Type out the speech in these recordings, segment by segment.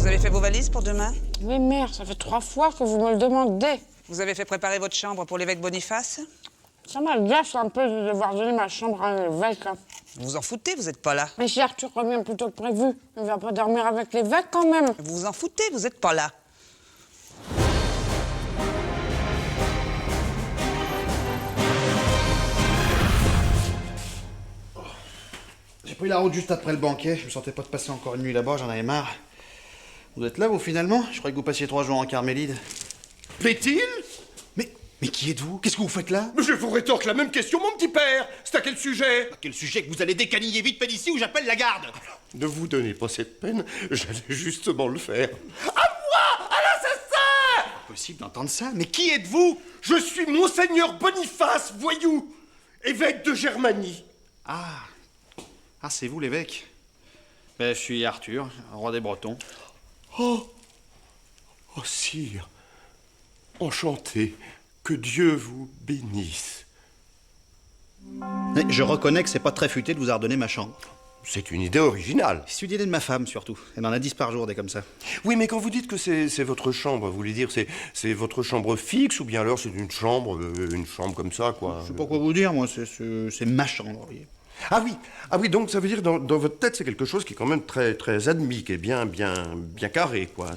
Vous avez fait vos valises pour demain? Oui, mère, ça fait 3 fois que vous me le demandez. Vous avez fait préparer votre chambre pour l'évêque Boniface? Ça m'agace un peu de devoir donner ma chambre à l'évêque. Vous vous en foutez, vous n'êtes pas là. Mais si Arthur revient plus tôt que prévu, il va pas dormir avec l'évêque quand même. Vous vous en foutez, vous n'êtes pas là. J'ai pris la route juste après le banquet. Je me sentais pas de passer encore une nuit là-bas, j'en avais marre. Vous êtes là, vous, finalement? Je croyais que vous passiez 3 jours en Carmélide. Plaît-il? Mais qui êtes-vous? Qu'est-ce que vous faites là? Je vous rétorque la même question, mon petit père. C'est à quel sujet? À quel sujet que vous allez décaniller vite fait d'ici ou j'appelle la garde? Ne vous donnez pas cette peine, j'allais justement le faire. À moi! À l'assassin! Impossible d'entendre ça. Mais qui êtes-vous? Je suis Monseigneur Boniface, voyou, évêque de Germanie. Ah, c'est vous l'évêque. Ben, je suis Arthur, roi des Bretons. Oh, sire, enchanté, que Dieu vous bénisse. Mais je reconnais que c'est pas très futé de vous redonner ma chambre. C'est une idée originale. C'est une idée de ma femme, surtout. Elle en a 10 par jour, des comme ça. Oui, mais quand vous dites que c'est votre chambre, vous voulez dire c'est votre chambre fixe ou bien alors c'est une chambre comme ça, quoi? Je sais pas quoi vous dire, moi, c'est ma chambre, vous voyez. Ah oui, donc ça veut dire dans votre tête c'est quelque chose qui est quand même très très admis, qui est bien carré, quoi.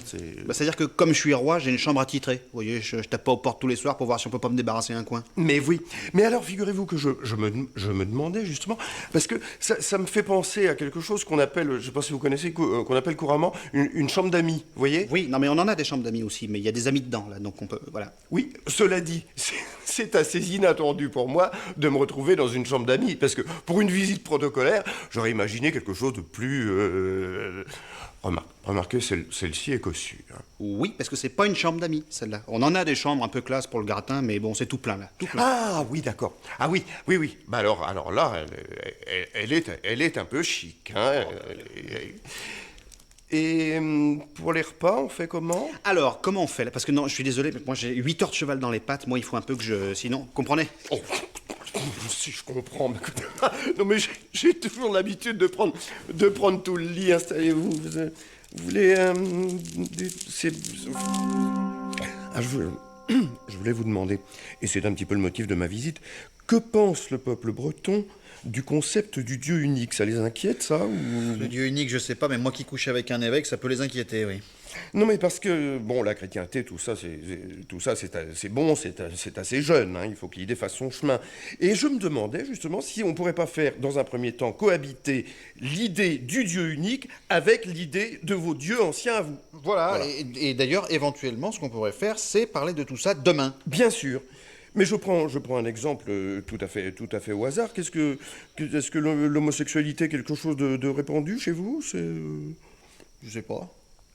C'est-à-dire que comme je suis roi, j'ai une chambre attitrée. Vous voyez, je tape pas aux portes tous les soirs pour voir si on peut pas me débarrasser un coin. Mais oui, mais alors figurez-vous que je me demandais justement, parce que ça me fait penser à quelque chose qu'on appelle, je sais pas si vous connaissez, qu'on appelle couramment une chambre d'amis, vous voyez? Oui, non mais on en a des chambres d'amis aussi, mais il y a des amis dedans, là, donc on peut, voilà. Oui, cela dit, c'est assez inattendu pour moi de me retrouver dans une chambre d'amis, parce que pour une visite protocolaire, j'aurais imaginé quelque chose de plus... Remarquez, celle-ci est cossue. Hein. Oui, parce que c'est pas une chambre d'amis, celle-là. On en a des chambres un peu classe pour le gratin, mais bon, c'est tout plein, là, tout plein. Ah oui, d'accord. Ah oui. Bah alors là, elle est un peu chic. Hein. Et pour les repas, on fait comment? Alors, comment on fait, là? Parce que non, je suis désolé, mais moi j'ai 8 heures de cheval dans les pattes, moi il faut un peu que je... Sinon, comprenez? Oh, si je comprends, mais écoutez, non mais j'ai toujours l'habitude de prendre tout le lit. Installez-vous. Vous voulez je voulais vous demander, et c'est un petit peu le motif de ma visite, que pense le peuple breton du concept du Dieu unique? Ça les inquiète, ça ou... Le Dieu unique, je sais pas, mais moi qui couche avec un évêque, ça peut les inquiéter, oui. Non, mais parce que, bon, la chrétienté, tout ça, c'est bon, c'est assez jeune, hein, il faut qu'il défasse son chemin. Et je me demandais, justement, si on pourrait pas faire, dans un premier temps, cohabiter l'idée du Dieu unique avec l'idée de vos dieux anciens à vous. Voilà. Et d'ailleurs, éventuellement, ce qu'on pourrait faire, c'est parler de tout ça demain. Bien sûr. Mais je prends un exemple tout à fait au hasard. Est-ce que l'homosexualité est quelque chose de répandu chez vous? Je sais pas.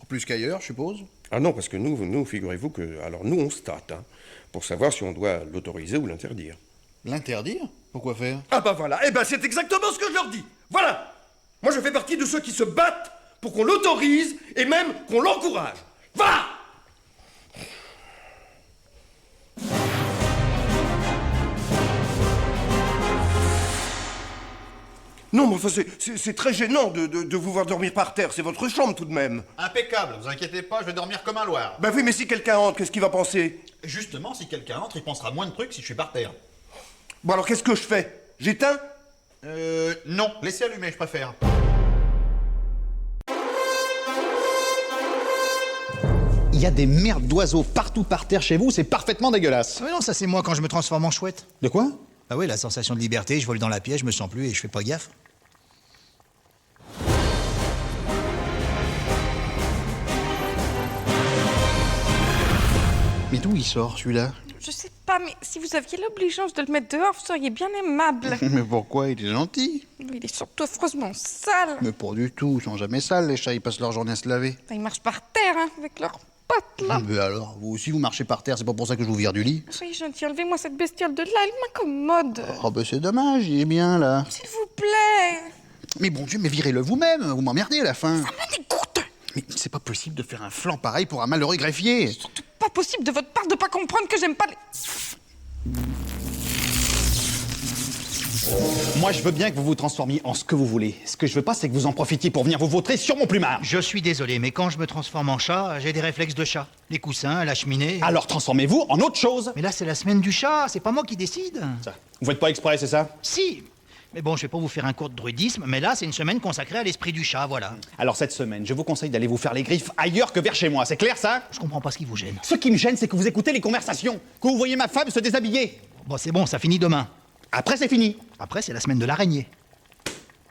Plus qu'ailleurs, je suppose. Ah non, parce que nous figurez-vous que... Alors nous, on se tâte, hein, pour savoir si on doit l'autoriser ou l'interdire. L'interdire? Pourquoi faire? Ah bah voilà, c'est exactement ce que je leur dis. Voilà. Moi, je fais partie de ceux qui se battent pour qu'on l'autorise et même qu'on l'encourage. Va! Non, mais enfin, c'est très gênant de vous voir dormir par terre. C'est votre chambre, tout de même. Impeccable, vous inquiétez pas, je vais dormir comme un loir. Bah oui, mais si quelqu'un entre, qu'est-ce qu'il va penser? Justement, si quelqu'un entre, il pensera moins de trucs si je suis par terre. Bon, alors qu'est-ce que je fais? J'éteins? Non, laissez allumer, je préfère. Il y a des merdes d'oiseaux partout par terre chez vous, c'est parfaitement dégueulasse. Ah mais non, ça c'est moi quand je me transforme en chouette. De quoi? Ah oui, la sensation de liberté, je vole dans la pièce, je me sens plus et je fais pas gaffe. Mais d'où il sort, celui-là? Je sais pas, mais si vous aviez l'obligeance de le mettre dehors, vous seriez bien aimable. Mais pourquoi? Il est gentil. Il est surtout affreusement sale. Mais pas du tout, ils sont jamais sales, les chats, ils passent leur journée à se laver. Enfin, ils marchent par terre, hein, avec leurs pattes, là. Mais alors, vous aussi vous marchez par terre, c'est pas pour ça que je vous vire du lit? Ça y est, gentil, enlevez-moi cette bestiole de là, elle m'incommode. Oh bah c'est dommage, il est bien là. S'il vous plaît. Mais bon Dieu, mais virez-le vous-même, vous m'emmerdez à la fin. Ça me dégoûte. Mais c'est pas possible de faire un flanc pareil pour un malheureux greffier. C'est surtout pas possible de votre part de pas comprendre que j'aime pas les... Moi, je veux bien que vous vous transformiez en ce que vous voulez. Ce que je veux pas, c'est que vous en profitiez pour venir vous vautrer sur mon plumard. Je suis désolé, mais quand je me transforme en chat, j'ai des réflexes de chat. Les coussins, la cheminée... Alors transformez-vous en autre chose. Mais là, c'est la semaine du chat, c'est pas moi qui décide. Ça, vous faites pas exprès, c'est ça? Si. Mais bon, je vais pas vous faire un cours de druidisme, mais là, c'est une semaine consacrée à l'esprit du chat, voilà. Alors cette semaine, je vous conseille d'aller vous faire les griffes ailleurs que vers chez moi. C'est clair, ça? Je comprends pas ce qui vous gêne. Ce qui me gêne, c'est que vous écoutez les conversations, que vous voyez ma femme se déshabiller. Bon, c'est bon, ça finit demain. Après, c'est fini. Après, c'est la semaine de l'araignée.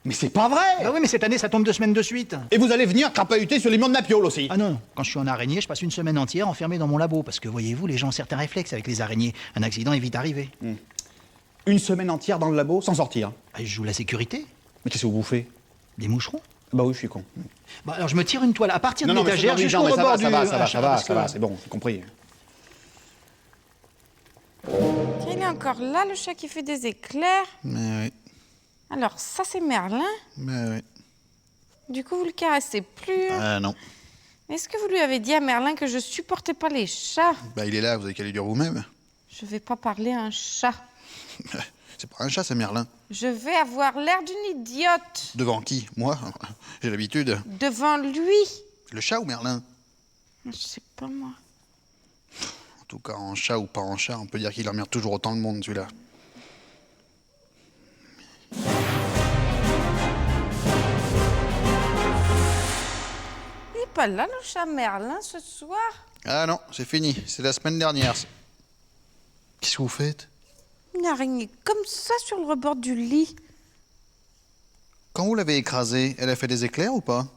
Mais c'est pas vrai. Bah oui, mais cette année, ça tombe 2 semaines de suite. Et vous allez venir crapahuter sur les murs de Napiole aussi. Ah non, quand je suis en araignée, je passe une semaine entière enfermé dans mon labo, parce que, voyez-vous, les gens ont certains réflexes avec les araignées. Un accident est vite arrivé. Une semaine entière dans le labo sans sortir. Ah, je joue la sécurité. Mais qu'est-ce que vous bouffez? Des moucherons. Bah oui, je suis con. Bah alors, je me tire une toile à partir de mais l'étagère c'est jusqu'au mais ça rebord va, du... ça va, ça va, Ah, ça va, parce ça va, que- c'est bon, j'ai compris. Tiens, il est encore là, le chat qui fait des éclairs. Mais oui, Alors, ça, c'est Merlin. mais oui. Du coup, vous le caressez plus. Non. Est-ce que vous lui avez dit à Merlin que je supportais pas les chats? Bah il est là, vous avez qu'à lui dire vous-même. Je vais pas parler à un chat. C'est pas un chat, c'est Merlin. Je vais avoir l'air d'une idiote Devant qui? Moi? J'ai l'habitude. devant lui. Le chat ou Merlin? Je sais pas, moi. En tout cas, en chat ou pas en chat, on peut dire qu'il emmerde toujours autant le monde, celui-là. Il est pas là, le chat Merlin, ce soir? Ah non, c'est fini. C'est la semaine dernière. Qu'est-ce que vous faites? Une araignée comme ça sur le rebord du lit. Quand vous l'avez écrasée, elle a fait des éclairs ou pas?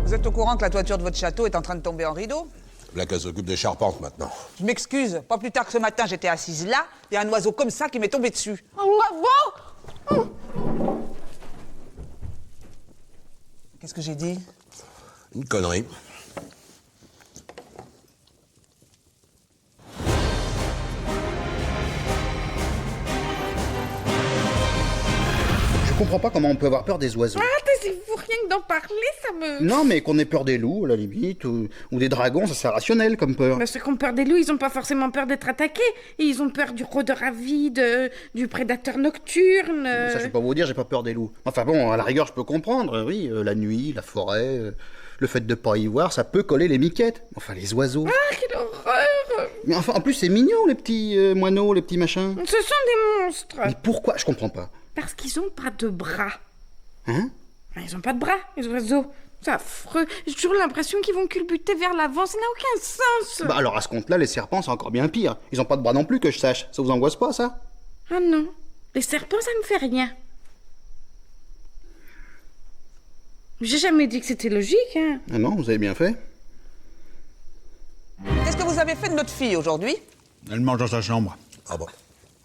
Vous êtes au courant que la toiture de votre château est en train de tomber en rideau? Là qu'elle s'occupe des charpentes maintenant. Je m'excuse, pas plus tard que ce matin, j'étais assise là, il y a un oiseau comme ça qui m'est tombé dessus. Qu'est-ce que j'ai dit? Une connerie. Je comprends pas comment on peut avoir peur des oiseaux. Ah, taisez-vous, rien que d'en parler, ça me... Non, mais qu'on ait peur des loups, à la limite, ou des dragons, ça c'est rationnel comme peur. Bah, ceux qui ont peur des loups, ils ont pas forcément peur d'être attaqués. Et ils ont peur du rôdeur avide, du prédateur nocturne. Ça, je peux pas vous dire, j'ai pas peur des loups. Enfin bon, à la rigueur, je peux comprendre, oui, la nuit, la forêt, le fait de pas y voir, ça peut coller les miquettes. Enfin, les oiseaux. Ah, quelle horreur! Mais enfin, en plus, c'est mignon, les petits moineaux, les petits machins. Ce sont des monstres. Mais pourquoi? Je comprends pas. Parce qu'ils ont pas de bras. Hein? Ils ont pas de bras, les oiseaux. C'est affreux. J'ai toujours l'impression qu'ils vont culbuter vers l'avant. Ça n'a aucun sens. Bah alors, à ce compte-là, les serpents, c'est encore bien pire. Ils ont pas de bras non plus, que je sache. Ça vous angoisse pas, ça? Ah non. Les serpents, ça me fait rien. J'ai jamais dit que c'était logique, hein. Ah non, vous avez bien fait. Qu'est-ce que vous avez fait de notre fille aujourd'hui? Elle mange dans sa chambre. Ah bon.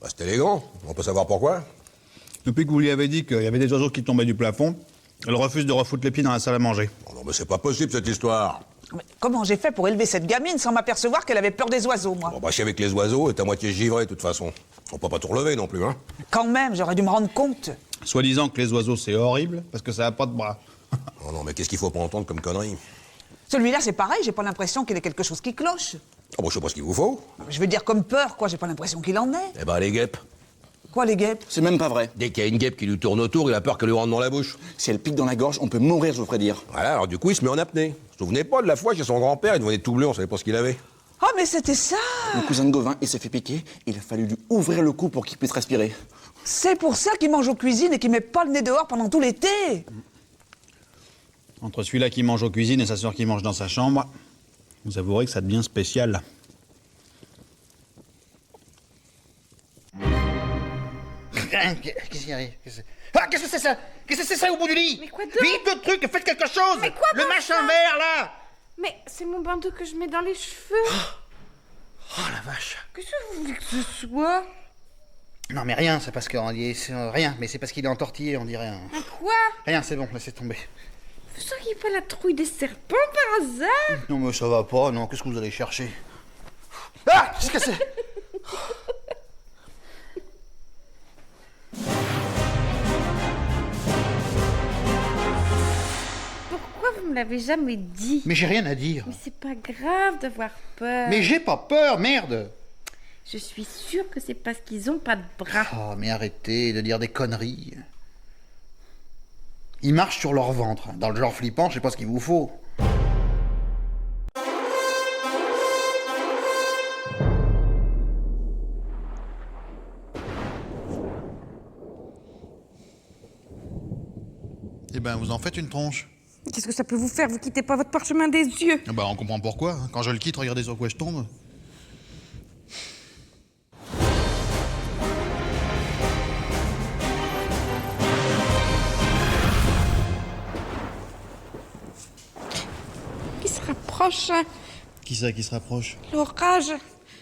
Bah c'est élégant. On peut savoir pourquoi. Depuis que vous lui avez dit qu'il y avait des oiseaux qui tombaient du plafond, elle refuse de refoutre les pieds dans la salle à manger. Oh non mais c'est pas possible cette histoire. Mais comment j'ai fait pour élever cette gamine sans m'apercevoir qu'elle avait peur des oiseaux, moi? Bon bah si avec les oiseaux, t'es à moitié givré de toute façon. On peut pas tout relever non plus, hein. Quand même, j'aurais dû me rendre compte. Soi-disant que les oiseaux, c'est horrible, parce que ça a pas de bras. Oh non mais qu'est-ce qu'il faut pas entendre comme connerie? Celui-là, c'est pareil, j'ai pas l'impression qu'il ait quelque chose qui cloche. Oh bah je sais pas ce qu'il vous faut. Je veux dire comme peur, quoi, j'ai pas l'impression qu'il en ait. Eh ben les guêpes. Quoi, les guêpes? C'est même pas vrai. Dès qu'il y a une guêpe qui lui tourne autour, il a peur qu'elle lui rentre dans la bouche. Si elle pique dans la gorge, on peut mourir, je vous ferai dire. Voilà, alors du coup il se met en apnée. Vous vous souvenez pas de la fois chez son grand-père, il devenait tout bleu, on savait pas ce qu'il avait. Oh, mais c'était ça! Mon cousin de Gauvin, il s'est fait piquer. Il a fallu lui ouvrir le cou pour qu'il puisse respirer. C'est pour ça qu'il mange aux cuisines et qu'il met pas le nez dehors pendant tout l'été. Entre celui-là qui mange aux cuisines et sa sœur qui mange dans sa chambre, vous avouerez que ça devient spécial. Qu'est-ce qui arrive? Ah, qu'est-ce que c'est ça? Qu'est-ce que c'est ça au bout du lit? Mais quoi donc? Vite le truc, faites quelque chose! Mais quoi Le donc, machin ça? vert, là! Mais c'est mon bandeau que je mets dans les cheveux. Oh la vache! Qu'est-ce que vous voulez que ce soit? Non mais rien, c'est parce que... rien, mais c'est parce qu'il est entortillé, on dirait. Mais quoi? Rien, c'est bon, laissez tomber. Vous seriez pas la trouille des serpents par hasard? Non mais ça va pas, non, qu'est-ce que vous allez chercher? Ah! Qu'est-ce que c'est? Pourquoi vous me l'avez jamais dit. Mais j'ai rien à dire. Mais c'est pas grave d'avoir peur. Mais j'ai pas peur, merde. Je suis sûre que c'est parce qu'ils ont pas de bras. Oh, mais arrêtez de dire des conneries. Ils marchent sur leur ventre. Dans le genre flippant, je sais pas ce qu'il vous faut. Eh ben, vous en faites une tronche. Qu'est-ce que ça peut vous faire? Vous quittez pas votre parchemin des yeux. Bah, on comprend pourquoi. Quand je le quitte, regardez sur quoi je tombe. Qui se rapproche? Qui ça qui se rapproche? L'orage.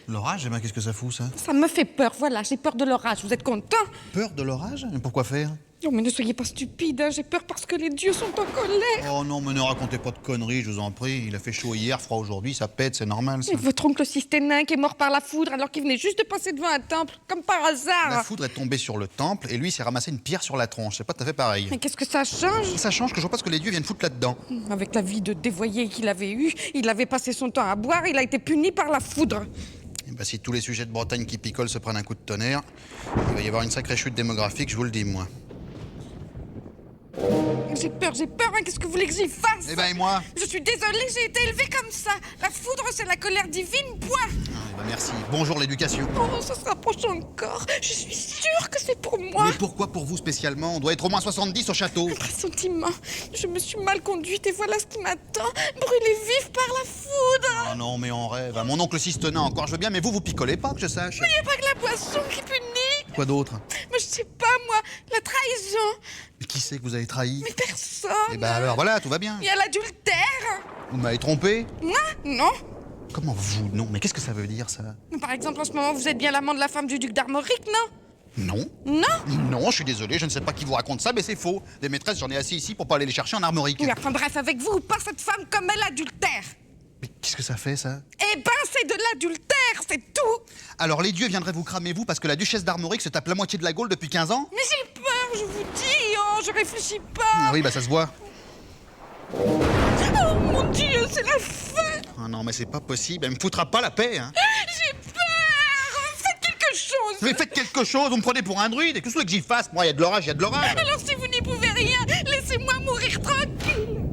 L'orage, eh ben, qu'est-ce que ça fout, ça? Ça me fait peur, voilà, j'ai peur de l'orage. Vous êtes content? Peur de l'orage? Mais pourquoi faire? Non, mais ne soyez pas stupide, hein. J'ai peur parce que les dieux sont en colère. Oh non, mais ne racontez pas de conneries, je vous en prie. Il a fait chaud hier, froid aujourd'hui, ça pète, c'est normal, ça. Et votre oncle Systénin qui est mort par la foudre alors qu'il venait juste de passer devant un temple, comme par hasard. La foudre est tombée sur le temple et lui s'est ramassé une pierre sur la tronche. C'est pas tout à fait pareil. Mais qu'est-ce que ça change? Ça change que je vois pas ce que les dieux viennent foutre là-dedans. Avec la vie de dévoyé qu'il avait eue, il avait passé son temps à boire, il a été puni par la foudre. Et bah, si tous les sujets de Bretagne qui picolent se prennent un coup de tonnerre, il va y avoir une sacrée chute démographique, je vous le dis, moi. J'ai peur, hein. Qu'est-ce que vous voulez que j'y fasse? Eh ben, et moi? Je suis désolée, j'ai été élevée comme ça. La foudre, c'est la colère divine, point. Ah, bah, merci. Bonjour l'éducation. Oh, ça se rapproche encore. Je suis sûre que c'est pour moi. Mais pourquoi pour vous spécialement? On doit être au moins 70 au château. Un pressentiment. Je me suis mal conduite et voilà ce qui m'attend. Brûlée vive par la foudre. Ah non, mais on rêve. Mon oncle Systénin, encore, je veux bien, mais vous picolez pas, que je sache. Il n'y a pas que la boisson qui punit. Quoi d'autre? Mais je sais pas, moi. La trahison. Mais qui c'est que vous avez trahi? Mais personne. Eh ben alors, voilà, tout va bien. Il y a l'adultère. Vous m'avez trompé? Moi? Non. Comment vous? Non, mais qu'est-ce que ça veut dire, ça? Par exemple, en ce moment, vous êtes bien l'amant de la femme du duc d'Armorique, non? Non. Non? Non, je suis désolé, je ne sais pas qui vous raconte ça, mais c'est faux. Des maîtresses, j'en ai assis ici pour pas aller les chercher en armorique. Oui, enfin bref, avec vous ou pas, cette femme commet l'adultère. Mais qu'est-ce que ça fait, ça? Eh ben, c'est de l'adultère, c'est tout. Alors les dieux viendraient vous cramer, vous, parce que la duchesse d'Armorique se tape la moitié de la Gaule depuis 15 ans? Mais j'ai peur, je vous dis, oh, je réfléchis pas. Ah oui, bah ça se voit. Oh mon Dieu, c'est la fin. Ah non, mais c'est pas possible, elle me foutra pas la paix, hein. J'ai peur. Faites quelque chose. Mais faites quelque chose, vous me prenez pour un druide, et qu'est-ce que vous voulez que j'y fasse? Moi, il y a de l'orage, il y a de l'orage. Alors si vous n'y pouvez rien, laissez-moi mourir tranquille.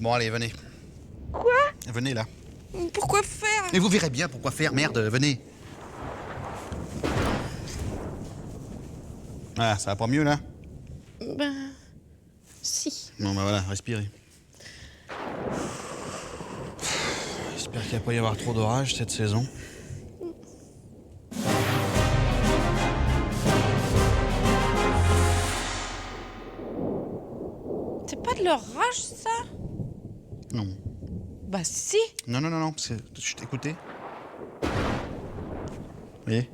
Bon, allez, venez. Quoi? Venez, là. Pourquoi faire? Mais vous verrez bien pourquoi faire, merde, venez. Ah, ça va pas mieux, là? Ben... si. Bon, bah voilà, respirez. J'espère qu'il va pas y avoir trop d'orage cette saison. C'est pas de l'orage, ça? Non. Bah si. Non, non, non, non, chut, écoutez. Vous voyez?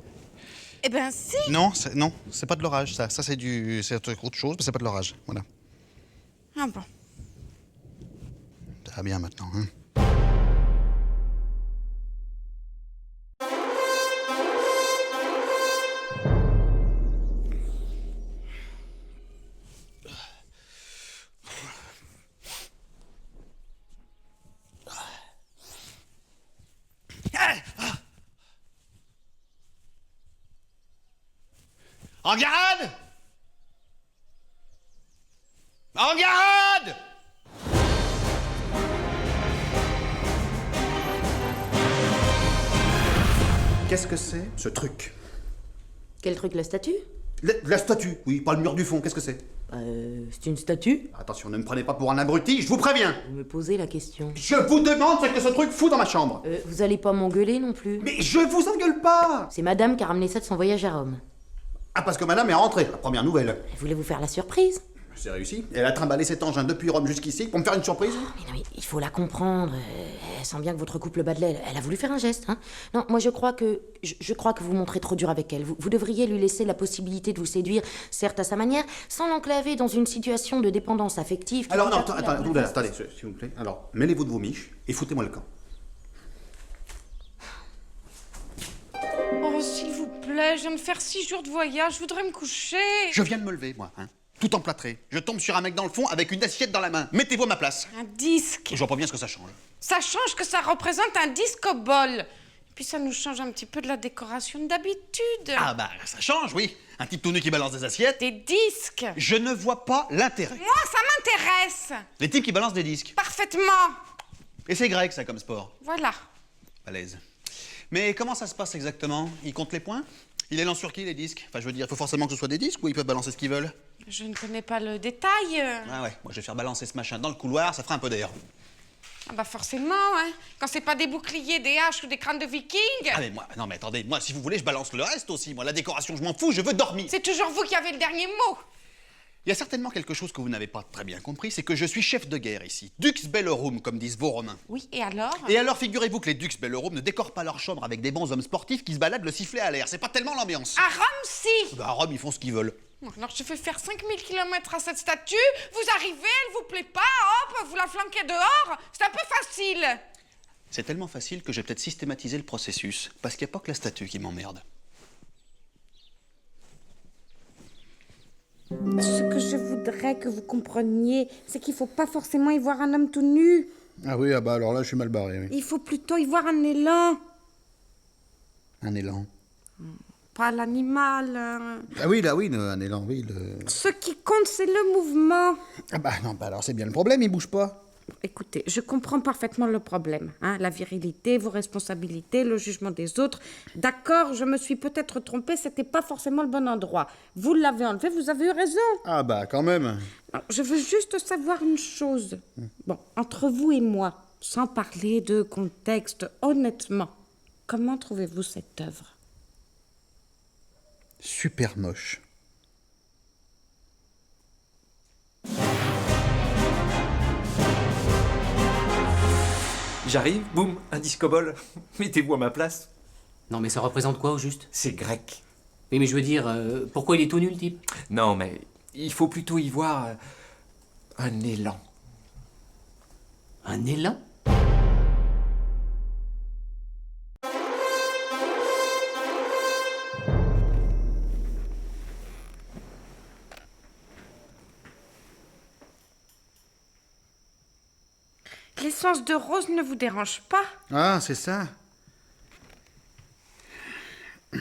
Eh ben si. Non, c'est pas de l'orage, ça. Ça, c'est autre chose, mais c'est pas de l'orage. Voilà. Ah bon. Ça va bien maintenant, hein. En garde! En garde! Qu'est-ce que c'est, ce truc? Quel truc, la statue? La statue, oui, pas le mur du fond, qu'est-ce que c'est? C'est une statue? Attention, ne me prenez pas pour un abruti, je vous préviens! Vous me posez la question. Je vous demande ce que ce truc fout dans ma chambre! Vous allez pas m'engueuler non plus? Mais je vous engueule pas! C'est madame qui a ramené ça de son voyage à Rome. Ah, parce que madame est rentrée, la première nouvelle. Elle voulait vous faire la surprise? C'est réussi. Elle a trimballé cet engin depuis Rome jusqu'ici pour me faire une surprise. Mais non, mais il faut la comprendre. Elle sent bien que votre couple bat de l'aile. Elle a voulu faire un geste, hein. Non, moi je crois que vous montrez trop dur avec elle. Vous devriez lui laisser la possibilité de vous séduire, certes à sa manière, sans l'enclaver dans une situation de dépendance affective. Alors non, attendez, s'il vous plaît. Alors, mêlez-vous de vos miches et foutez-moi le camp. Oh, s'il vous plaît, je viens de faire 6 jours de voyage, je voudrais me coucher. Je viens de me lever, moi, hein. tout emplâtré. Je tombe sur un mec dans le fond avec une assiette dans la main. Mettez-vous à ma place. Un disque. Je vois pas bien ce que ça change. Ça change que ça représente un disco ball. Puis ça nous change un petit peu de la décoration d'habitude. Ah bah, ça change, oui. Un type tout nu qui balance des assiettes. Des disques. Je ne vois pas l'intérêt. Moi, ça m'intéresse. Les types qui balancent des disques. Parfaitement. Et c'est grec, ça, comme sport. Voilà. Balèze. Mais comment ça se passe exactement? Ils comptent les points? Il les lance sur qui, les disques? Enfin, je veux dire, il faut forcément que ce soit des disques ou ils peuvent balancer ce qu'ils veulent? Je ne connais pas le détail. Ah ouais, moi je vais faire balancer ce machin dans le couloir, ça fera un peu d'air. Ah bah forcément, hein. Quand c'est pas des boucliers, des haches ou des crânes de vikings. Ah mais moi, non mais attendez, moi si vous voulez, je balance le reste aussi. Moi, la décoration, je m'en fous, je veux dormir. C'est toujours vous qui avez le dernier mot. Il y a certainement quelque chose que vous n'avez pas très bien compris, c'est que je suis chef de guerre ici. Dux Bellorum, comme disent vos Romains. Oui, et alors? Et alors, figurez-vous que les Dux Bellorum ne décorent pas leur chambre avec des bons hommes sportifs qui se baladent le sifflet à l'air. C'est pas tellement l'ambiance. À Rome, si. Bah, à Rome, ils font ce qu'ils veulent. Alors je fais faire 5000 km à cette statue, vous arrivez, elle vous plaît pas, hop, vous la flanquez dehors, c'est un peu facile. C'est tellement facile que j'ai peut-être systématisé le processus, parce qu'il n'y a pas que la statue qui m'emmerde. Ce que je voudrais que vous compreniez, c'est qu'il faut pas forcément y voir un homme tout nu. Ah oui, ah bah alors là, je suis mal barré, oui. Il faut plutôt y voir un élan. Un élan. Pas l'animal. Ah oui, là, oui, un élan, oui. Ce qui compte, c'est le mouvement. Ah bah non, bah alors c'est bien le problème, il bouge pas. Écoutez, je comprends parfaitement le problème. Hein, la virilité, vos responsabilités, le jugement des autres. D'accord, je me suis peut-être trompée, c'était pas forcément le bon endroit. Vous l'avez enlevé, vous avez eu raison. Ah bah quand même. Alors, je veux juste savoir une chose. Bon, entre vous et moi, sans parler de contexte, honnêtement, comment trouvez-vous cette œuvre? Super moche. J'arrive, boum, un disco-ball. Mettez-vous à ma place. Non, mais ça représente quoi au juste? C'est grec. Oui, mais je veux dire, pourquoi il est tout nul, le type? Non, mais il faut plutôt y voir un élan. Un élan? L'essence de rose ne vous dérange pas? Ah, c'est ça. Ça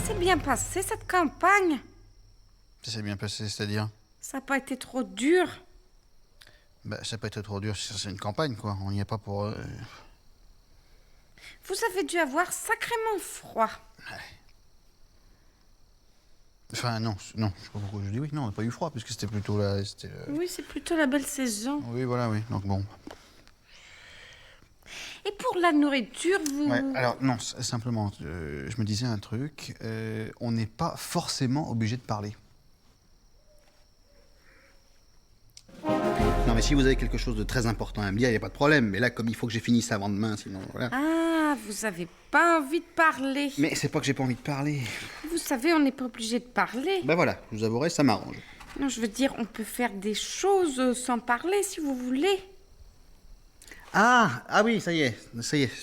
s'est bien passé, cette campagne? Ça s'est bien passé, c'est-à-dire? Ça n'a pas été trop dur? Bah, ça peut être trop dur, c'est une campagne, quoi. On n'y est pas pour... Vous avez dû avoir sacrément froid. Enfin, non, je sais pas pourquoi je dis oui. Non, on n'a pas eu froid, puisque c'était plutôt là... Oui, c'est plutôt la belle saison. Oui, voilà, oui. Donc bon... Et pour la nourriture, vous... Ouais, alors non, simplement, je me disais un truc. On n'est pas forcément obligé de parler. Non, mais si vous avez quelque chose de très important à me dire, il n'y a pas de problème. Mais là, comme il faut que j'ai fini ça avant demain, sinon voilà. Ah, vous avez pas envie de parler. Mais c'est pas que j'ai pas envie de parler. Vous savez, on n'est pas obligé de parler. Ben voilà, je vous avouerai, ça m'arrange. Non, je veux dire, on peut faire des choses sans parler, si vous voulez. Ah oui, ça y est,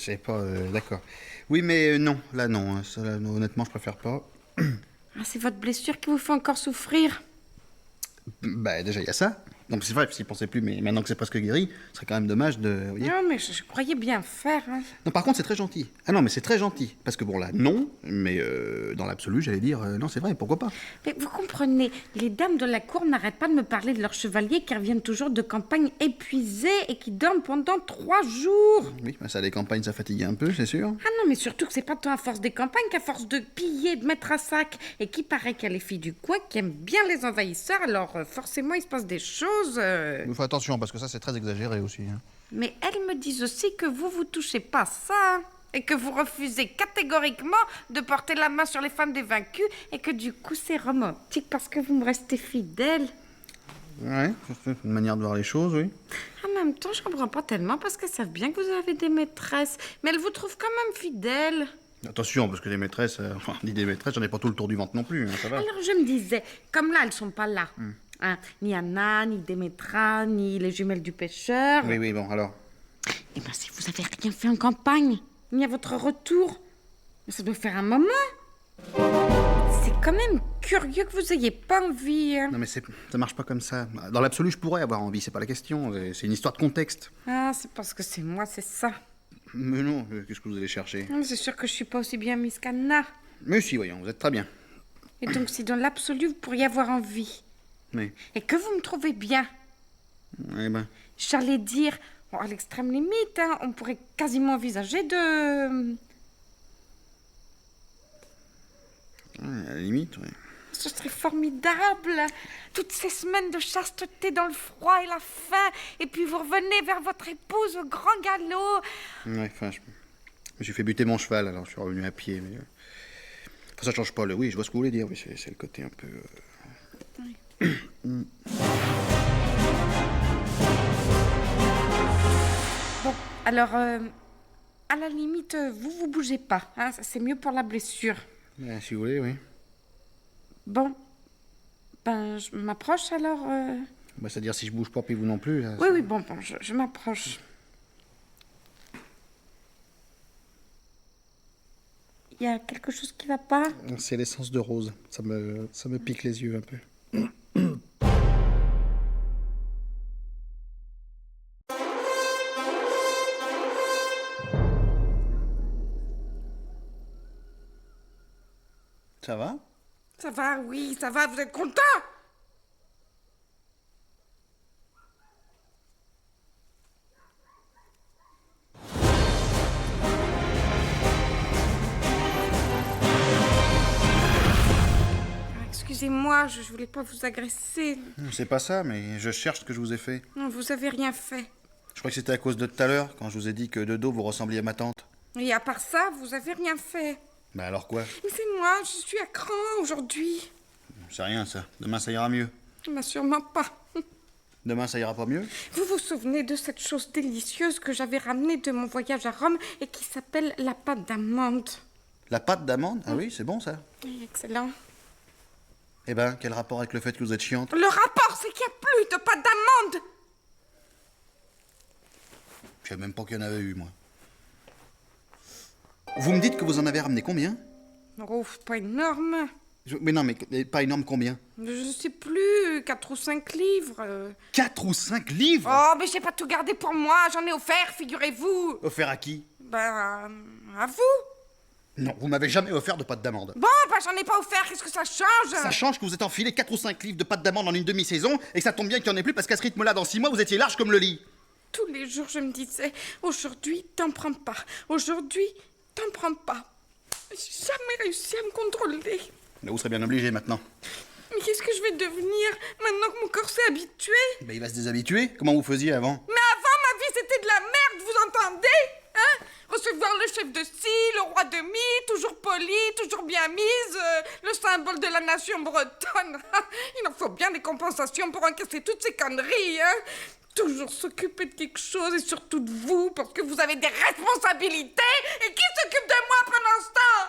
j'ai pas... d'accord. Oui, mais non, là non, ça, là, honnêtement, je préfère pas. Ah, c'est votre blessure qui vous fait encore souffrir. Bah déjà, il y a ça. Donc c'est vrai, s'il pensait plus, mais maintenant que c'est presque guéri, ce serait quand même dommage de... Vous voyez ? Non, mais je croyais bien faire. Hein. Non, par contre, c'est très gentil. Ah non, mais c'est très gentil. Parce que bon, là, non, mais dans l'absolu, j'allais dire, non, c'est vrai, pourquoi pas ? Mais vous comprenez, les dames de la cour n'arrêtent pas de me parler de leurs chevaliers qui reviennent toujours de campagne épuisés et qui dorment pendant 3 jours. Oui, bah ça, les campagnes, ça fatigue un peu, c'est sûr. Ah non, mais surtout que c'est pas tant à force des campagnes qu'à force de piller, de mettre à sac. Et qui paraît qu'il y a les filles du coin qui aiment bien les envahisseurs, alors forcément, il se passe des choses... Il faut attention, parce que ça, c'est très exagéré aussi. Hein. Mais elles me disent aussi que vous touchez pas ça, et que vous refusez catégoriquement de porter la main sur les femmes des vaincus, et que du coup c'est romantique parce que vous me restez fidèle. Ouais, c'est une manière de voir les choses, oui. En même temps, je comprends pas tellement parce qu'elles savent bien que vous avez des maîtresses, mais elles vous trouvent quand même fidèle. Attention, parce que les maîtresses, enfin, dit des maîtresses, j'en ai pas tout le tour du ventre non plus, hein, ça va. Alors je me disais, comme là elles sont pas là, hein, ni Anna, ni Démétra, ni les jumelles du pêcheur. Oui, bon, alors. Eh ben si vous avez rien fait en campagne, ni à votre retour. Mais ça doit faire un moment. C'est quand même curieux que vous ayez pas envie. Non mais ça marche pas comme ça. Dans l'absolu, je pourrais avoir envie, c'est pas la question. C'est une histoire de contexte. Ah, c'est parce que c'est moi, c'est ça. Mais non, qu'est-ce que vous allez chercher? C'est sûr que je suis pas aussi bien mise qu'Anna. Mais si, voyons, vous êtes très bien. Et donc, si dans l'absolu, vous pourriez avoir envie, Oui. et que vous me trouvez bien, Eh ben, j'allais dire, bon, à l'extrême limite, hein, on pourrait quasiment envisager de... à la limite, oui. Ce serait formidable. Toutes ces semaines de chasteté dans le froid et la faim, et puis vous revenez vers votre épouse au grand galop. Ouais, enfin, je me suis fait buter mon cheval, alors je suis revenu à pied, mais... Enfin, ça change pas le... Oui, je vois ce que vous voulez dire, oui, c'est le côté un peu... Bon, alors, à la limite, vous bougez pas, hein, ça, c'est mieux pour la blessure. Si vous voulez, oui. Bon, ben, je m'approche alors. Bah, c'est-à-dire si je bouge pas, puis vous non plus. Là, Oui, bon, je m'approche. Il y a quelque chose qui va pas? c'est l'essence de rose. Ça me pique les yeux un peu. Ça va? Ça va, oui, ça va, vous êtes content? Excusez-moi, je voulais pas vous agresser. C'est pas ça, mais je cherche ce que je vous ai fait. Non, vous avez rien fait. Je crois que c'était à cause de tout à l'heure, quand je vous ai dit que de dos, vous ressembliez à ma tante. Et à part ça, vous avez rien fait. Bah alors quoi? Mais c'est moi, je suis à cran aujourd'hui. C'est rien, ça. Demain, ça ira mieux. Mais sûrement pas. Demain, ça ira pas mieux? Vous vous souvenez de cette chose délicieuse que j'avais ramenée de mon voyage à Rome et qui s'appelle la pâte d'amande? La pâte d'amande? Ah oui, c'est bon, ça. Oui, excellent. Eh ben, quel rapport avec le fait que vous êtes chiante? Le rapport, c'est qu'il n'y a plus de pâte d'amande. Je savais même pas qu'il y en avait eu, moi. Vous me dites que vous en avez ramené combien? Oh, pas énorme. Mais non, mais pas énorme combien? Je sais plus, 4 ou 5 livres. 4 ou 5 livres? Oh, mais j'ai pas tout gardé pour moi, j'en ai offert, figurez-vous. Offert à qui? Ben, à vous. Non, vous m'avez jamais offert de pâte d'amande. Bon, ben j'en ai pas offert, qu'est-ce que ça change? Ça change que vous êtes enfilé 4 ou 5 livres de pâte d'amande en une demi-saison et que ça tombe bien qu'il n'y en ait plus parce qu'à ce rythme-là, dans 6 mois, vous étiez large comme le lit. Tous les jours, je me disais, aujourd'hui, t'en prends pas. Aujourd'hui, t'en prends pas. J'ai jamais réussi à me contrôler. Mais vous serez bien obligé maintenant. Mais qu'est-ce que je vais devenir maintenant que mon corps s'est habitué? Ben, il va se déshabituer. Comment vous faisiez avant? Mais avant, ma vie, c'était de la merde, vous entendez? Hein? Recevoir le chef de scie, le roi de mie, toujours poli, toujours bien mise, le symbole de la nation bretonne. Il en faut bien des compensations pour encaisser toutes ces conneries, hein? Toujours s'occuper de quelque chose et surtout de vous, parce que vous avez des responsabilités. Et qui s'occupe de moi pendant ce temps?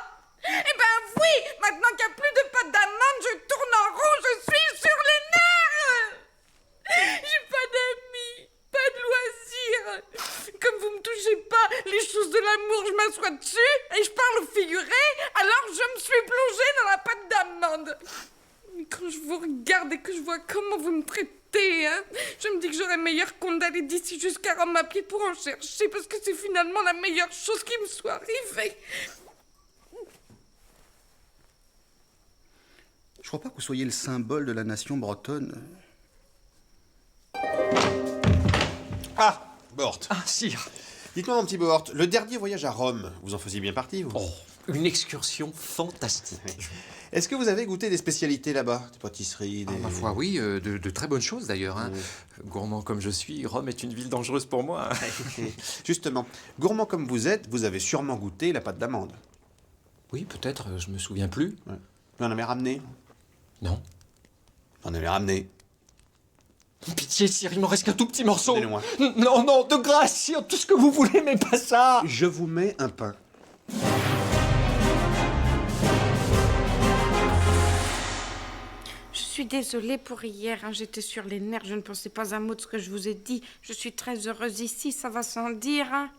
Eh ben oui, maintenant qu'il n'y a plus de pâte d'amande, je tourne en rond, je suis sur les nerfs. J'ai pas d'amis, pas de loisirs. Comme vous me touchez pas les choses de l'amour, je m'assois dessus et je parle au figuré, alors je me suis plongée dans la pâte d'amande. Mais quand je vous regarde et que je vois comment vous me traitez, hein, je me dis que j'aurais meilleur compte d'aller d'ici jusqu'à Rome à pied pour en chercher, parce que c'est finalement la meilleure chose qui me soit arrivée. Je crois pas que vous soyez le symbole de la nation bretonne. Ah, Bort. Ah, sire. Dites-moi, mon petit Bort, le dernier voyage à Rome, vous en faisiez bien partie, vous? Oh, une excursion fantastique. Est-ce que vous avez goûté des spécialités là-bas? Des pâtisseries, des... Ma foi, oui, de très bonnes choses d'ailleurs. Hein. Gourmand comme je suis, Rome est une ville dangereuse pour moi. Justement, gourmand comme vous êtes, vous avez sûrement goûté la pâte d'amande. Oui, peut-être, je me souviens plus. Ouais. Vous en avez ramené? Non. J'en avais ramené. Pitié, sire, il m'en reste qu'un tout petit morceau. Donnez-le-moi. Non, non, de grâce, sire, tout ce que vous voulez, mais pas ça. Je vous mets un pain. Je suis désolée pour hier, hein, j'étais sur les nerfs, je ne pensais pas un mot de ce que je vous ai dit. Je suis très heureuse ici, ça va sans dire. Hein.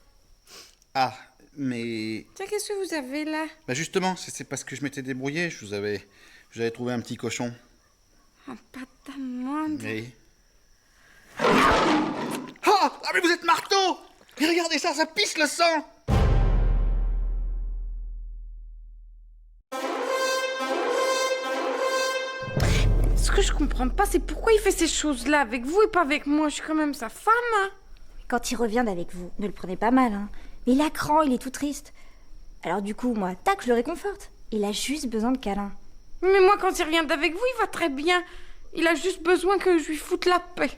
Ah, Mais... Tiens, qu'est-ce que vous avez là? Bah justement, c'est parce que je m'étais débrouillé, je vous avais trouvé un petit cochon. Un pâte d'amande. Oui. Ah, mais vous êtes marteau! Mais regardez ça, ça pisse le sang! Ce que je comprends pas, c'est pourquoi il fait ces choses-là avec vous et pas avec moi. Je suis quand même sa femme. Hein. Quand il revient d'avec vous, ne le prenez pas mal, hein. Mais il a cran, il est tout triste. Alors du coup, moi, tac, je le réconforte. Il a juste besoin de câlins. Mais moi, quand il revient d'avec vous, il va très bien. Il a juste besoin que je lui foute la paix.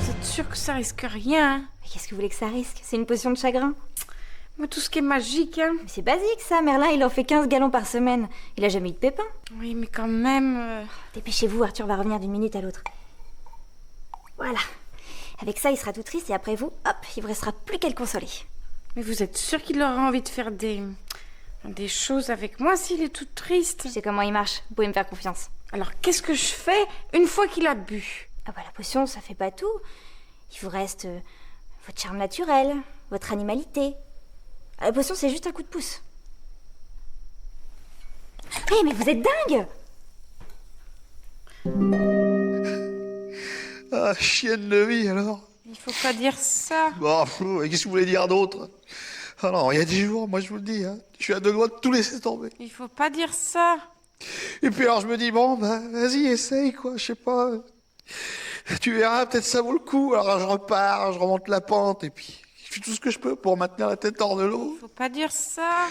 Vous êtes sûr que ça risque rien, hein? Mais qu'est-ce que vous voulez que ça risque? C'est une potion de chagrin. Moi, tout ce qui est magique, hein. Mais c'est basique, ça. Merlin, il en fait 15 gallons par semaine. Il a jamais eu de pépin. Oui, mais quand même... Dépêchez-vous, Arthur va revenir d'une minute à l'autre. Voilà. Avec ça, il sera tout triste et après vous, hop, il vous restera plus qu'à le consoler. Mais vous êtes sûr qu'il aura envie de faire des choses avec moi s'il est tout triste? Je sais comment il marche. Vous pouvez me faire confiance. Alors, qu'est-ce que je fais une fois qu'il a bu? Ah bah la potion, ça fait pas tout. Il vous reste votre charme naturel, votre animalité. La potion, c'est juste un coup de pouce. Hé, mais vous êtes dingue! Ah, chienne de vie, alors. Il faut pas dire ça. Bon, qu'est-ce que vous voulez dire d'autre? Ah non, il y a des jours, moi je vous le dis, hein, je suis à deux doigts de tout laisser tomber. Il faut pas dire ça. Et puis alors je me dis, bon, bah vas-y, essaye, quoi, je sais pas. Tu verras, peut-être ça vaut le coup. Alors je repars, je remonte la pente, et puis je fais tout ce que je peux pour maintenir la tête hors de l'eau. Faut pas dire ça.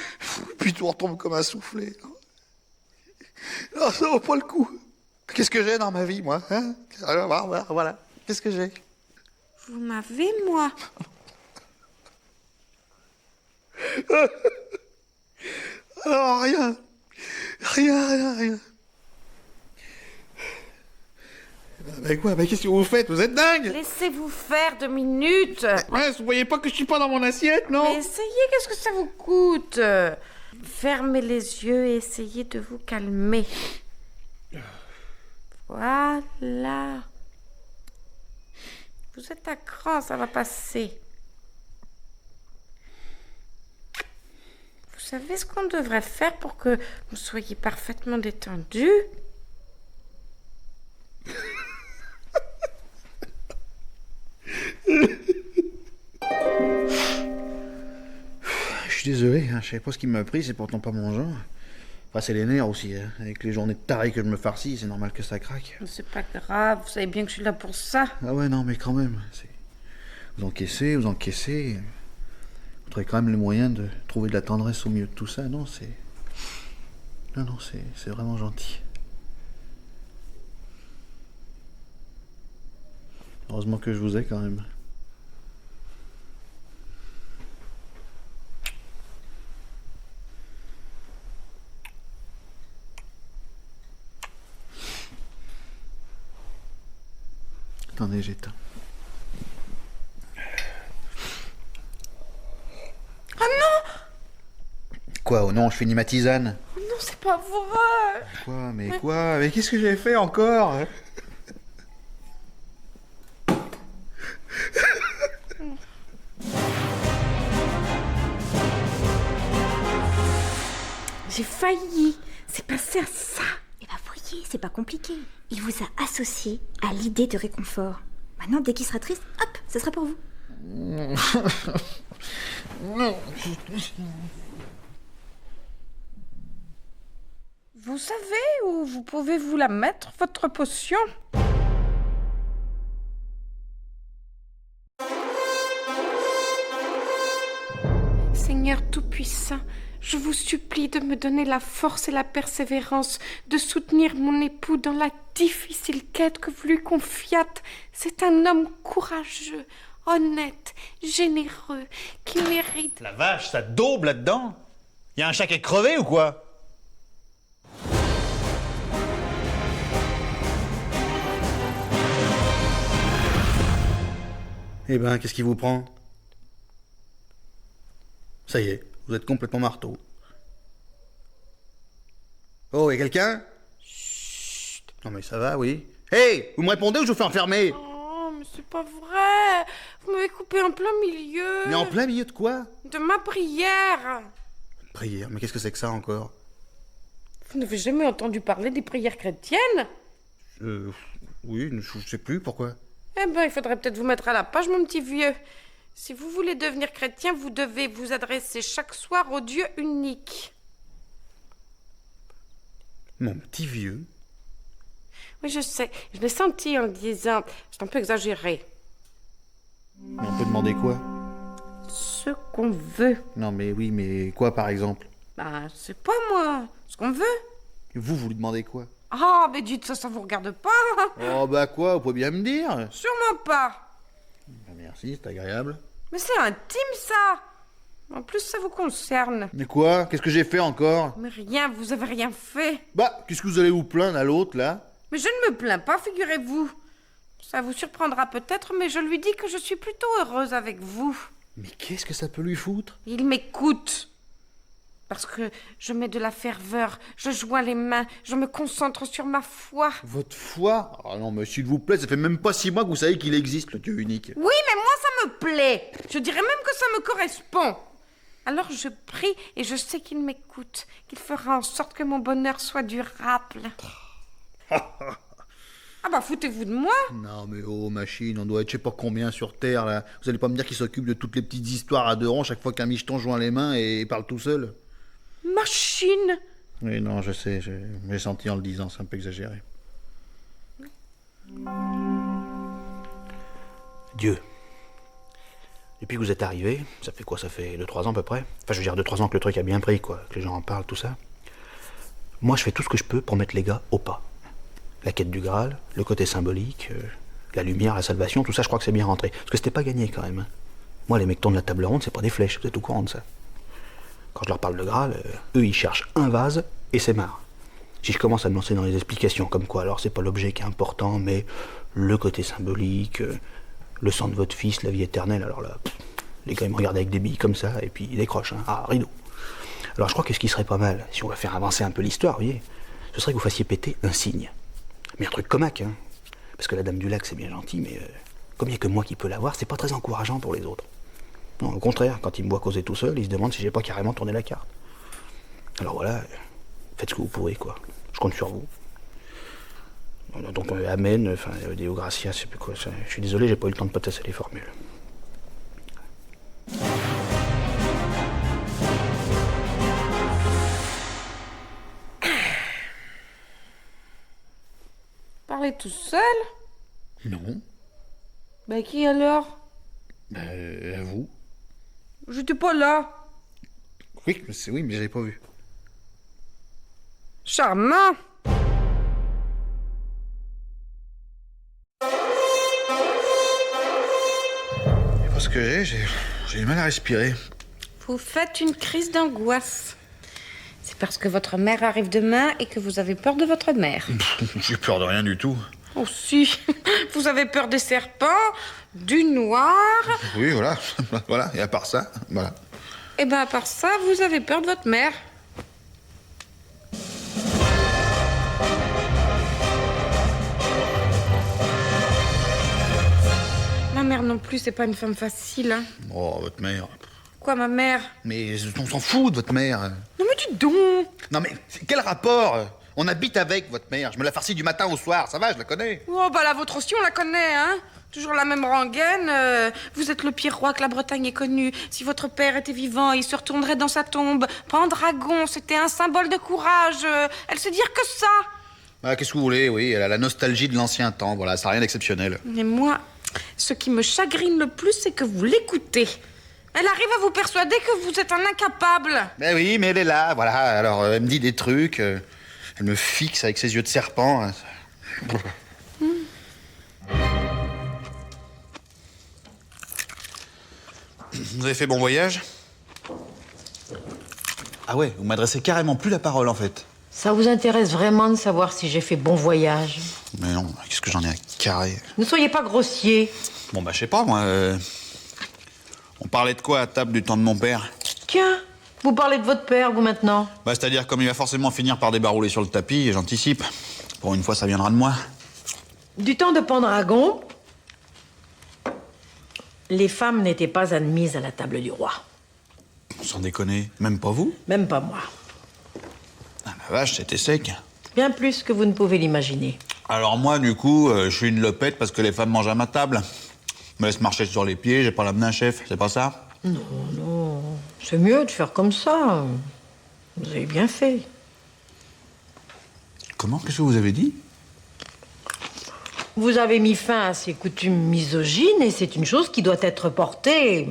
Et puis tout retombe comme un soufflé. Non, ça vaut pas le coup. Qu'est-ce que j'ai dans ma vie, moi, hein? Voilà. Qu'est-ce que j'ai? Vous m'avez, moi. Alors, rien. Mais quoi? Mais qu'est-ce que vous faites? Vous êtes dingue! Laissez-vous faire 2 minutes. Ouais, vous voyez pas que je suis pas dans mon assiette, non? Mais essayez, qu'est-ce que ça vous coûte? Fermez les yeux et essayez de vous calmer. Voilà. Vous êtes à cran, ça va passer. Vous savez ce qu'on devrait faire pour que vous soyez parfaitement détendu? Je suis désolé, hein, je savais pas ce qui m'a pris, c'est pourtant pas mon genre. Enfin, c'est les nerfs aussi, hein. Avec les journées de taré que je me farcis, c'est normal que ça craque. C'est pas grave, vous savez bien que je suis là pour ça. Ah ouais, non, mais quand même, vous encaissez. Vous trouvez quand même les moyens de trouver de la tendresse au milieu de tout ça, non, c'est... Non, c'est vraiment gentil. Heureusement que je vous ai quand même. Attendez, j'éteins. Ah non! Quoi? Oh non, je finis ma tisane. Oh non, c'est pas vrai! Quoi? Mais qu'est-ce que j'ai fait encore? J'ai failli. C'est passé à ça. Eh ben voyez, c'est pas compliqué. Il vous a associé à l'idée de réconfort. Maintenant, dès qu'il sera triste, hop, ce sera pour vous. Vous savez où vous pouvez vous la mettre, votre potion? Seigneur Tout-Puissant, je vous supplie de me donner la force et la persévérance de soutenir mon époux dans la difficile quête que vous lui confiâtes. C'est un homme courageux, honnête, généreux, qui mérite... La vache, ça daube là-dedans? Y a un chat qui est crevé ou quoi? Eh ben, qu'est-ce qui vous prend? Ça y est, vous êtes complètement marteau. Oh, et quelqu'un? Chut. Non mais ça va, oui. Hey, vous me répondez ou je vous fais enfermer? Oh, mais c'est pas vrai. Vous m'avez coupé en plein milieu. Mais en plein milieu de quoi? De ma prière. Prière, mais qu'est-ce que c'est que ça encore? Vous n'avez jamais entendu parler des prières chrétiennes? Oui, je sais plus, pourquoi? Eh ben, il faudrait peut-être vous mettre à la page, mon petit vieux. Si vous voulez devenir chrétien, vous devez vous adresser chaque soir au Dieu unique. Mon petit vieux? Oui, je sais. Je l'ai senti en le disant. C'est un peu exagéré. Mais on peut demander quoi? Ce qu'on veut. Non, mais oui, mais quoi, par exemple? Bah, c'est pas moi. Ce qu'on veut. Vous lui demandez quoi? Ah, mais dites ça vous regarde pas. Oh, bah quoi, vous pouvez bien me dire? Sûrement pas. Merci, c'est agréable. Mais c'est intime, ça. En plus, ça vous concerne. Mais quoi? Qu'est-ce que j'ai fait encore? Mais rien, vous avez rien fait. Bah, qu'est-ce que vous allez vous plaindre à l'autre, là? Mais je ne me plains pas, figurez-vous. Ça vous surprendra peut-être, mais je lui dis que je suis plutôt heureuse avec vous. Mais qu'est-ce que ça peut lui foutre? Il m'écoute. Parce que je mets de la ferveur, je joins les mains, je me concentre sur ma foi. Votre foi? Ah non, mais s'il vous plaît, ça fait même pas 6 mois que vous savez qu'il existe, le Dieu unique. Oui, mais moi, ça me plaît. Je dirais même que ça me correspond. Alors je prie et je sais qu'il m'écoute, qu'il fera en sorte que mon bonheur soit durable. Ah bah, foutez-vous de moi. Non, mais oh, machine, on doit être je sais pas combien sur Terre, là. Vous allez pas me dire qu'il s'occupe de toutes les petites histoires à deux rangs chaque fois qu'un micheton joint les mains et parle tout seul? Machine. Oui, non, je sais, j'ai senti en le disant, c'est un peu exagéré. Dieu. Depuis que vous êtes arrivé, ça fait quoi? Ça fait 2-3 ans à peu près? Enfin, je veux dire 2-3 ans que le truc a bien pris, quoi, que les gens en parlent, tout ça. Moi, je fais tout ce que je peux pour mettre les gars au pas. La quête du Graal, le côté symbolique, la lumière, la salvation, tout ça, je crois que c'est bien rentré. Parce que c'était pas gagné, quand même. Moi, les mecs de la table ronde, c'est pas des flèches, vous êtes au courant de ça. Quand je leur parle de Graal, eux, ils cherchent un vase, et c'est marre. Si je commence à me lancer dans les explications, comme quoi, alors c'est pas l'objet qui est important, mais le côté symbolique, le sang de votre fils, la vie éternelle, alors là, les gars, ils me regardent avec des billes comme ça, et puis ils décrochent, hein. Ah, rideau. Alors je crois que ce qui serait pas mal, si on va faire avancer un peu l'histoire, vous voyez, ce serait que vous fassiez péter un signe. Mais un truc comaque, hein. Parce que la Dame du Lac, c'est bien gentil, mais comme il n'y a que moi qui peux l'avoir, c'est pas très encourageant pour les autres. Non, au contraire, quand ils me voient causer tout seul, ils se demandent si j'ai pas carrément tourné la carte. Alors voilà, faites ce que vous pourrez, quoi. Je compte sur vous. Donc, amen, enfin, Deo Gracia, je sais plus quoi. Je suis désolé, j'ai pas eu le temps de potasser les formules. Parlez tout seul? Non. Bah, qui alors? À vous. J'étais pas là. Oui, mais j'avais pas vu. Charmant. Parce que j'ai du mal à respirer. Vous faites une crise d'angoisse. C'est parce que votre mère arrive demain et que vous avez peur de votre mère. J'ai peur de rien du tout. Oh si, vous avez peur des serpents, du noir. Oui, voilà. Voilà, et à part ça, voilà. Et ben à part ça, vous avez peur de votre mère. Ma mère non plus, c'est pas une femme facile, hein. Oh, votre mère. Quoi, ma mère? Mais on s'en fout de votre mère. Non mais dis donc. Non mais, quel rapport? On habite avec votre mère. Je me la farcis du matin au soir, ça va, je la connais. Oh bah la vôtre aussi, on la connaît, hein. Toujours la même rengaine. Vous êtes le pire roi que la Bretagne ait connu. Si votre père était vivant, il se retournerait dans sa tombe. Pendragon, c'était un symbole de courage. Elle sait dire que ça. Ah, qu'est-ce que vous voulez, oui, elle a la nostalgie de l'ancien temps, voilà, ça n'a rien d'exceptionnel. Mais moi, ce qui me chagrine le plus, c'est que vous l'écoutez. Elle arrive à vous persuader que vous êtes un incapable. Ben oui, mais elle est là, voilà, alors elle me dit des trucs, elle me fixe avec ses yeux de serpent. Vous avez fait bon voyage? Ah ouais, vous m'adressez carrément plus la parole, en fait. Ça vous intéresse vraiment de savoir si j'ai fait bon voyage? Mais non, qu'est-ce que j'en ai à carrer? Ne soyez pas grossier. Bon, bah, je sais pas, moi, on parlait de quoi à table du temps de mon père? Tiens, vous parlez de votre père, vous, maintenant? Bah, c'est-à-dire, comme il va forcément finir par débarrouler sur le tapis, j'anticipe. Pour une fois, ça viendra de moi. Du temps de Pendragon, les femmes n'étaient pas admises à la table du roi. Sans déconner, même pas vous? Même pas moi. Ah la vache, c'était sec. Bien plus que vous ne pouvez l'imaginer. Alors moi, du coup, je suis une lopette parce que les femmes mangent à ma table. Je me laisse marcher sur les pieds, j'ai pas l'âme d'un chef, c'est pas ça? Non, non. C'est mieux de faire comme ça. Vous avez bien fait. Comment? Qu'est-ce que vous avez dit? Vous avez mis fin à ces coutumes misogynes et c'est une chose qui doit être portée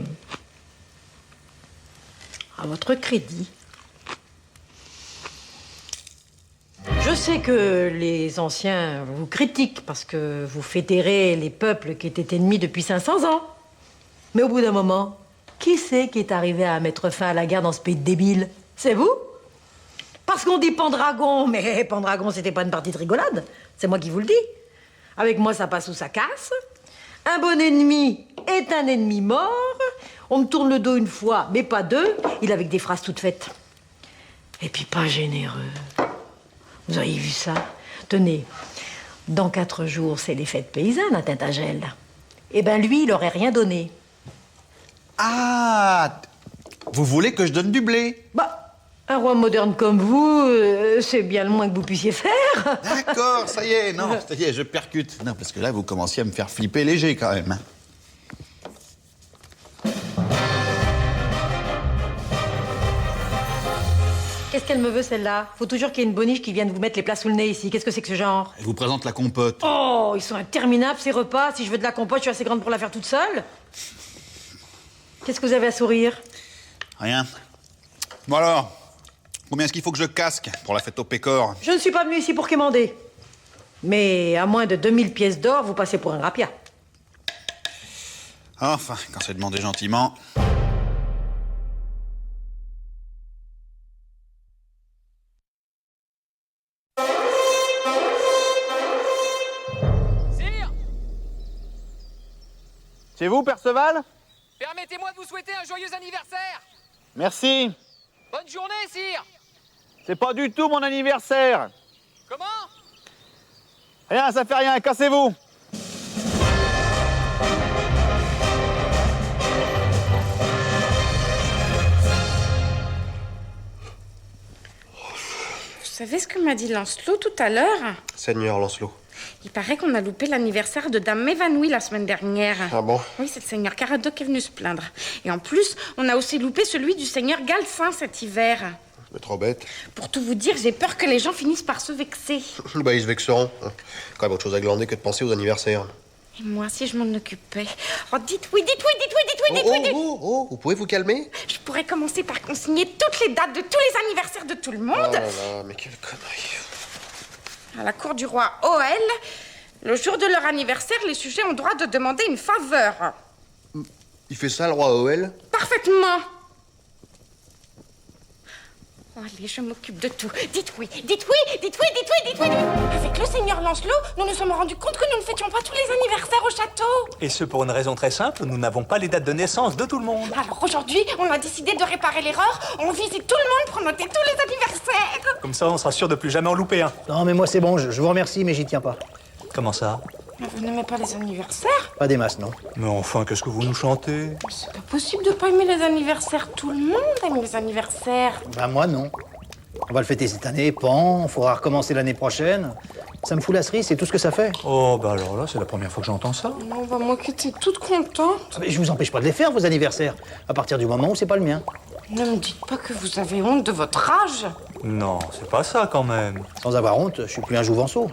à votre crédit. Je sais que les anciens vous critiquent parce que vous fédérez les peuples qui étaient ennemis depuis 500 ans. Mais au bout d'un moment, qui c'est qui est arrivé à mettre fin à la guerre dans ce pays de débiles? C'est vous? Parce qu'on dit Pendragon, mais Pendragon, c'était pas une partie de rigolade. C'est moi qui vous le dis. Avec moi, ça passe ou ça casse. Un bon ennemi est un ennemi mort. On me tourne le dos une fois, mais pas deux. Il avec des phrases toutes faites. Et puis pas généreux. Vous auriez vu ça? Tenez, dans 4 jours, c'est les fêtes paysannes à Tintagel. Eh ben lui, il aurait rien donné. Ah! Vous voulez que je donne du blé? Bah, un roi moderne comme vous, c'est bien le moins que vous puissiez faire. D'accord, ça y est, non, ça y est, je percute. Non, parce que là, vous commenciez à me faire flipper léger, quand même. Hein. Qu'est-ce qu'elle me veut, celle-là? Faut toujours qu'il y ait une boniche qui vienne vous mettre les plats sous le nez ici. Qu'est-ce que c'est que ce genre? Elle vous présente la compote. Oh, ils sont interminables, ces repas. Si je veux de la compote, je suis assez grande pour la faire toute seule. Qu'est-ce que vous avez à sourire? Rien. Bon alors, combien est-ce qu'il faut que je casque pour la fête au pécor? Je ne suis pas venue ici pour quémander. Mais à moins de 2000 pièces d'or, vous passez pour un rapia. Enfin, quand c'est demandé gentiment... C'est vous, Perceval? Permettez-moi de vous souhaiter un joyeux anniversaire. Merci. Bonne journée, sire. C'est pas du tout mon anniversaire. Comment? Rien, ça fait rien, cassez-vous. Vous savez ce que m'a dit Lancelot tout à l'heure? Seigneur Lancelot. Il paraît qu'on a loupé l'anniversaire de Dame Évanouie la semaine dernière. Ah bon? Oui, c'est le seigneur Caradoc qui est venu se plaindre. Et en plus, on a aussi loupé celui du seigneur Galcin cet hiver. Mais trop bête. Pour tout vous dire, j'ai peur que les gens finissent par se vexer. Bah, ils se vexeront. Quand même autre chose à glander que de penser aux anniversaires. Et moi, si je m'en occupais... Oh, dites oui, dites oui, dites oui, dites oui, dites oui, dites oui. Oh, vous pouvez vous calmer? Je pourrais commencer par consigner toutes les dates de tous les anniversaires de tout le monde. Oh là là, mais quelle connerie. À la cour du roi OL, le jour de leur anniversaire, les sujets ont droit de demander une faveur. Il fait ça, le roi OL? Parfaitement. Oh, allez, je m'occupe de tout. Dites oui, dites oui, dites oui, dites oui, dites oui. Avec le seigneur Lancelot, nous nous sommes rendus compte que nous ne fêtions pas tous les anniversaires au château. Et ce pour une raison très simple, nous n'avons pas les dates de naissance de tout le monde. Alors aujourd'hui, on a décidé de réparer l'erreur. On visite tout le monde pour noter tous les anniversaires. Comme ça, on sera sûr de plus jamais en louper un. Non, mais moi c'est bon, je vous remercie, mais j'y tiens pas. Comment ça? Mais vous n'aimez pas les anniversaires? Pas des masses, non. Mais enfin, qu'est-ce que vous nous chantez? C'est pas possible de pas aimer les anniversaires. Tout le monde aime les anniversaires. Bah moi non. On va le fêter cette année, pan, on faudra recommencer l'année prochaine. Ça me fout la cerise, c'est tout ce que ça fait. Oh, bah alors là, c'est la première fois que j'entends ça. Non, bah moi qui étais toute contente. Mais je vous empêche pas de les faire, vos anniversaires, à partir du moment où c'est pas le mien. Ne me dites pas que vous avez honte de votre âge. Non, c'est pas ça quand même. Sans avoir honte, je suis plus un jouvenceau.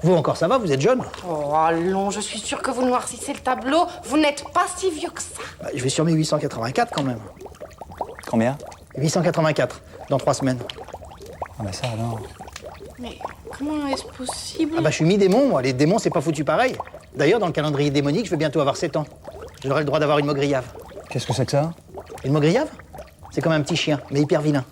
Vous encore ça va, vous êtes jeune. Oh, allons, je suis sûre que vous noircissez le tableau. Vous n'êtes pas si vieux que ça. Bah, je vais sur mes 884 quand même. Combien? 884, dans 3 semaines. Ah mais ça alors... Mais comment est-ce possible? Ah bah je suis mi-démon, moi. Les démons, c'est pas foutu pareil. D'ailleurs, dans le calendrier démonique, je vais bientôt avoir 7 ans. J'aurai le droit d'avoir une mogriave. Qu'est-ce que c'est que ça? Une mogriave? C'est comme un petit chien, mais hyper vilain.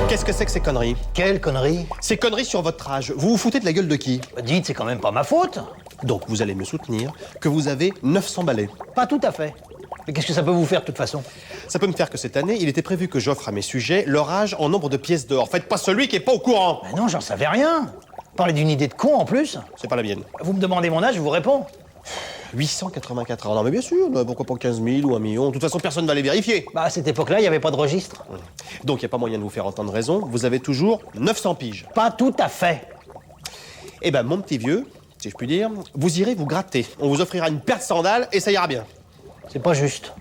Qu'est-ce que c'est que ces conneries? Quelle connerie? Ces conneries sur votre âge. Vous vous foutez de la gueule de qui? Bah, dites, c'est quand même pas ma faute. Donc vous allez me soutenir que vous avez 900 balais. Pas tout à fait. Mais qu'est-ce que ça peut vous faire de toute façon? Ça peut me faire que cette année, il était prévu que j'offre à mes sujets leur âge en nombre de pièces d'or. Faites pas celui qui est pas au courant. Mais non, j'en savais rien. parlez d'une idée de con en plus. C'est pas la mienne. Vous me demandez mon âge, je vous réponds. 884 ans. Non, mais bien sûr, pourquoi pas 15 000 ou 1 million? De toute façon, personne ne va les vérifier. Bah, à cette époque-là, il n'y avait pas de registre. Donc, il n'y a pas moyen de vous faire entendre raison. Vous avez toujours 900 piges. Pas tout à fait. Eh ben, mon petit vieux, si je puis dire, vous irez vous gratter. On vous offrira une paire de sandales et ça ira bien. C'est pas juste.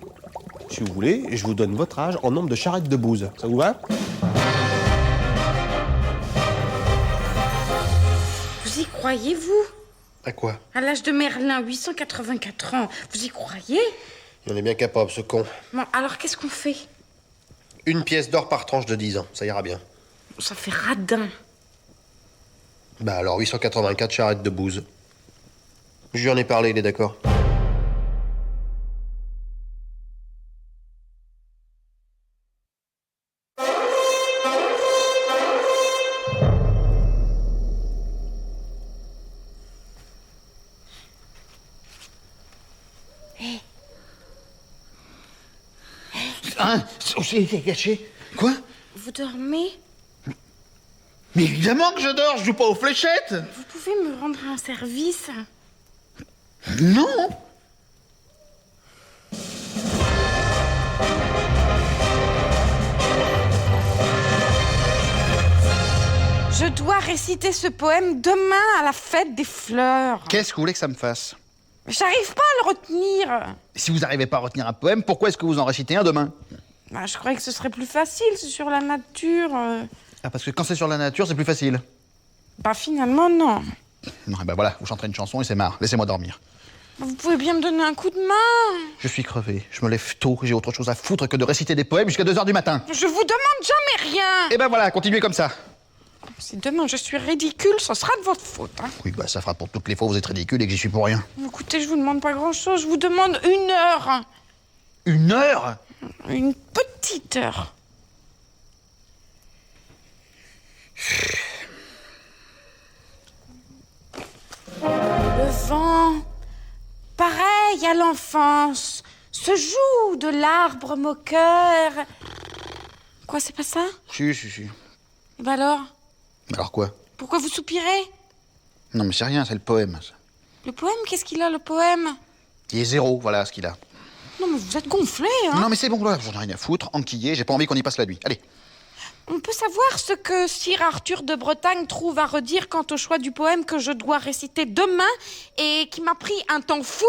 Si vous voulez, je vous donne votre âge en nombre de charrettes de bouse. Ça vous va? Vous y croyez, vous? À quoi? À l'âge de Merlin, 884 ans, vous y croyez? Il en est bien capable, ce con. Bon, alors qu'est-ce qu'on fait? Une pièce d'or par tranche de 10 ans, ça ira bien. Ça fait radin. Bah alors, 884 charrettes de bouse. Je lui en ai parlé, il est d'accord. Hein? C'est caché. Quoi? Vous dormez? Mais évidemment que je dors, je joue pas aux fléchettes. Vous pouvez me rendre un service? Non. Je dois réciter ce poème demain à la fête des fleurs. Qu'est-ce que vous voulez que ça me fasse? J'arrive pas à le retenir. Si vous n'arrivez pas à retenir un poème, pourquoi est-ce que vous en récitez un demain? Bah, je croyais que ce serait plus facile, c'est sur la nature. Ah, parce que quand c'est sur la nature, c'est plus facile. Bah finalement, non. Non, ben voilà, vous chanterez une chanson et c'est marre. Laissez-moi dormir. Vous pouvez bien me donner un coup de main. Je suis crevé, je me lève tôt, j'ai autre chose à foutre que de réciter des poèmes jusqu'à 2h du matin. Je vous demande jamais rien. Et ben voilà, continuez comme ça. Si demain je suis ridicule, ce sera de votre faute. Hein. Oui, bah ça fera pour toutes les fois où vous êtes ridicule et que j'y suis pour rien. Écoutez, je vous demande pas grand-chose, je vous demande 1 heure. 1 heure? Une petite heure. Le vent, pareil à l'enfance, se joue de l'arbre moqueur. Quoi, c'est pas ça? Si. Bah alors? Alors quoi? Pourquoi vous soupirez? Non mais c'est rien, c'est le poème. Ça. Le poème, qu'est-ce qu'il a, le poème? Il est 0, voilà ce qu'il a. Non mais vous êtes gonflé, hein? Non mais c'est bon, là, j'en ai rien à foutre, enquillé, j'ai pas envie qu'on y passe la nuit. Allez. On peut savoir ce que Sir Arthur de Bretagne trouve à redire quant au choix du poème que je dois réciter demain et qui m'a pris un temps fou?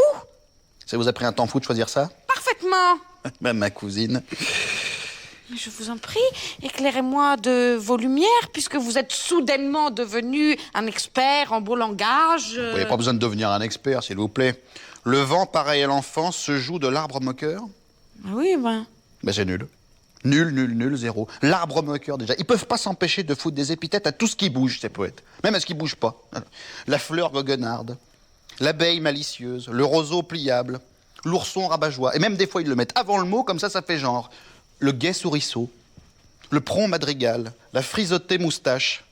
Ça vous a pris un temps fou de choisir ça? Parfaitement. Même ma cousine. Je vous en prie, éclairez-moi de vos lumières, puisque vous êtes soudainement devenu un expert en beau langage. Vous n'avez pas besoin de devenir un expert, s'il vous plaît. Le vent, pareil à l'enfant, se joue de l'arbre moqueur? Oui, ben... Ben c'est nul. Nul, 0. L'arbre moqueur, déjà. Ils peuvent pas s'empêcher de foutre des épithètes à tout ce qui bouge, ces poètes. Même à ce qui bouge pas. La fleur goguenarde, l'abeille malicieuse, le roseau pliable, l'ourson rabat-joie. Et même des fois, ils le mettent avant le mot, comme ça fait genre. Le gai souriceau, le prompt madrigal, la frisotée moustache.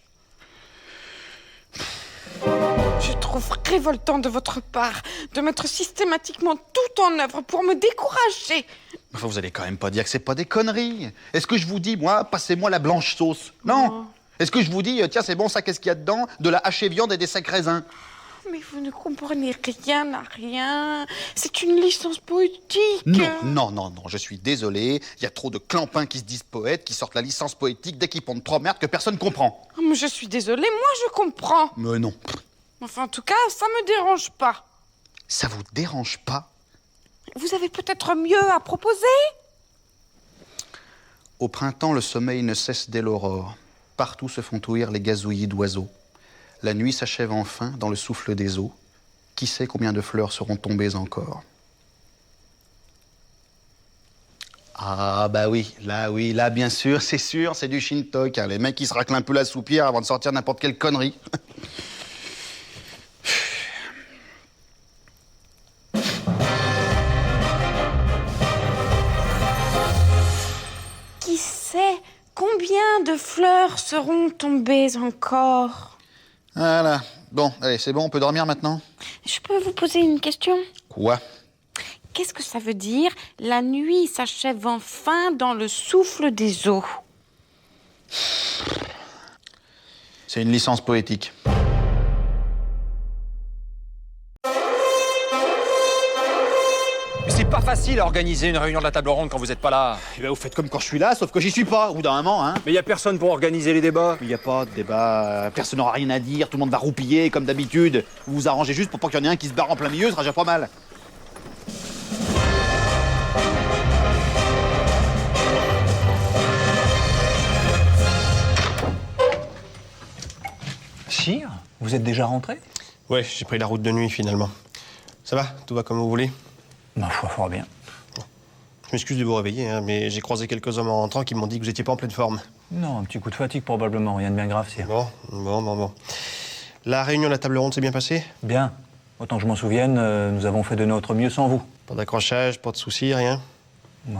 Je trouve révoltant de votre part de mettre systématiquement tout en œuvre pour me décourager. Enfin, vous allez quand même pas dire que c'est pas des conneries. Est-ce que je vous dis, moi, passez-moi la blanche sauce? Non. Est-ce que je vous dis, tiens, c'est bon, ça, qu'est-ce qu'il y a dedans? De la hachée viande et des sacs raisins. Mais vous ne comprenez rien à rien. C'est une licence poétique. Non, je suis désolé. Il y a trop de clampins qui se disent poètes, qui sortent la licence poétique dès qu'ils pondent 3 merdes que personne comprend. Oh, mais je suis désolée, moi je comprends. Mais non. Enfin, en tout cas, ça me dérange pas. Ça vous dérange pas? Vous avez peut-être mieux à proposer? Au printemps, le sommeil ne cesse dès l'aurore. Partout se font ouïr les gazouillis d'oiseaux. La nuit s'achève enfin dans le souffle des eaux. Qui sait combien de fleurs seront tombées encore? Ah bah oui, là bien sûr, c'est du Shintok. Hein. Les mecs qui se raclent un peu la soupière avant de sortir n'importe quelle connerie. Qui sait combien de fleurs seront tombées encore? Voilà. Bon, allez, c'est bon, on peut dormir maintenant? Je peux vous poser une question? Quoi? Qu'est-ce que ça veut dire? La nuit s'achève enfin dans le souffle des eaux. C'est une licence poétique. facile à organiser une réunion de la table ronde quand vous n'êtes pas là. Eh ben, vous faites comme quand je suis là, sauf que j'y suis pas, au bout d'un moment, hein. Mais il y a personne pour organiser les débats. Il n'y a pas de débat, personne n'aura rien à dire, tout le monde va roupiller comme d'habitude. Vous vous arrangez juste pour pas qu'il y en ait un qui se barre en plein milieu, ce sera déjà pas mal. Sire, vous êtes déjà rentré? Ouais, j'ai pris la route de nuit finalement. Ça va? Tout va comme vous voulez? Ma foi, fort bien. Je m'excuse de vous réveiller, hein, mais j'ai croisé quelques hommes en rentrant qui m'ont dit que vous étiez pas en pleine forme. Non, un petit coup de fatigue probablement, rien de bien grave, sire. Bon. La réunion de la table ronde s'est bien passée? Bien. Autant que je m'en souvienne, nous avons fait de notre mieux sans vous. Pas d'accrochage, pas de soucis, rien?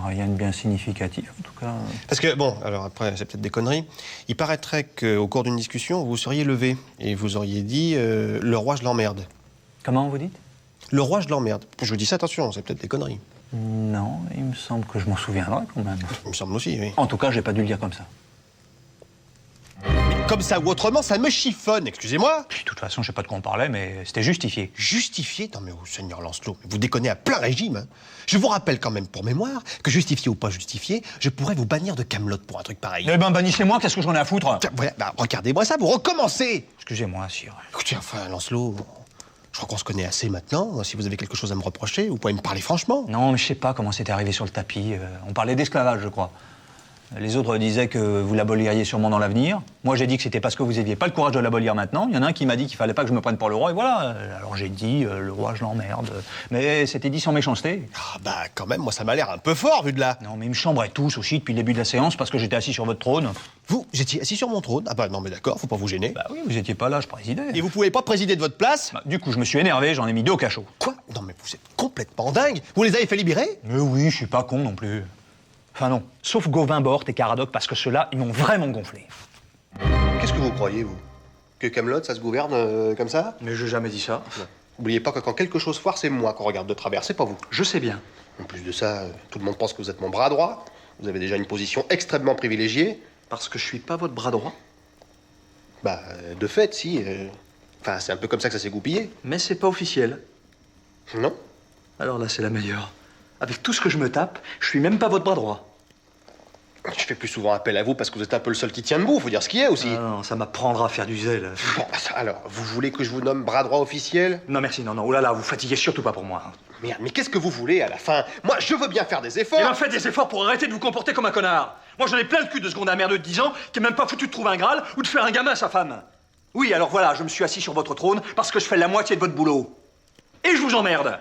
Rien de bien significatif, en tout cas. Parce que, bon, alors après, c'est peut-être des conneries. Il paraîtrait qu'au cours d'une discussion, vous seriez levé et vous auriez dit le roi, je l'emmerde. Comment vous dites? Le roi, je l'emmerde. Je vous dis ça, attention, c'est peut-être des conneries. Non, il me semble que je m'en souviendrai quand même. Il me semble aussi, oui. En tout cas, j'ai pas dû le dire comme ça. Mais comme ça ou autrement, ça me chiffonne, excusez-moi. De toute façon, je sais pas de quoi on parlait, mais c'était justifié. Justifié? Non mais oh, Seigneur Lancelot, vous déconnez à plein régime. Hein. Je vous rappelle quand même pour mémoire que justifié ou pas justifié, je pourrais vous bannir de Camelot pour un truc pareil. Eh ben, bannissez-moi, qu'est-ce que j'en ai à foutre? Tiens, voilà, bah, regardez-moi ça, vous recommencez. Excusez-moi, sire. Écoutez, enfin, Lancelot, je crois qu'on se connaît assez maintenant. Si vous avez quelque chose à me reprocher, vous pouvez me parler franchement. Non, mais je sais pas comment c'était arrivé sur le tapis. On parlait d'esclavage, je crois. Les autres disaient que vous l'aboliriez sûrement dans l'avenir. Moi, j'ai dit que c'était parce que vous n'aviez pas le courage de l'abolir maintenant. Il y en a un qui m'a dit qu'il fallait pas que je me prenne pour le roi, et voilà. Alors j'ai dit, le roi, je l'emmerde. Mais c'était dit sans méchanceté. Ah bah quand même, moi ça m'a l'air un peu fort vu de là. Non, mais ils me chambraient tous aussi depuis le début de la séance parce que j'étais assis sur votre trône. Vous étiez assis sur mon trône? Ah bah non mais d'accord, faut pas vous gêner. Bah oui, vous étiez pas là, je présidais. Et vous pouvez pas présider de votre place? Bah, du coup, je me suis énervé, j'en ai mis 2 au cachot. Quoi? Non mais vous êtes complètement dingue. Vous les avez fait libérer? Mais oui, je suis pas con non plus. Enfin non, sauf Gauvin, Bort et Caradoc, parce que ceux-là, ils m'ont vraiment gonflé. Qu'est-ce que vous croyez, vous? Que Camelot, ça se gouverne comme ça? Mais j'ai jamais dit ça. N'oubliez pas que quand quelque chose foire, c'est moi qu'on regarde de travers, c'est pas vous. Je sais bien. En plus de ça, tout le monde pense que vous êtes mon bras droit. Vous avez déjà une position extrêmement privilégiée. Parce que je suis pas votre bras droit? Bah, de fait, si. Enfin, c'est un peu comme ça que ça s'est goupillé. Mais c'est pas officiel. Non? Alors là, c'est la meilleure. Avec tout ce que je me tape, je suis même pas votre bras droit. Je fais plus souvent appel à vous parce que vous êtes un peu le seul qui tient debout, faut dire ce qu'il y a aussi. Ah non, ça m'apprendra à faire du zèle. Bon, alors, vous voulez que je vous nomme bras droit officiel? Non merci, non, oh là là, vous fatiguez surtout pas pour moi. Merde, mais qu'est-ce que vous voulez à la fin? Moi, je veux bien faire des efforts. Eh ben, faites des efforts pour arrêter de vous comporter comme un connard. Moi, j'en ai plein le cul de seconder un merdeux de 10 ans qui est même pas foutu de trouver un Graal ou de faire un gamin à sa femme. Oui, alors voilà, je me suis assis sur votre trône parce que je fais la moitié de votre boulot. Et je vous emmerde.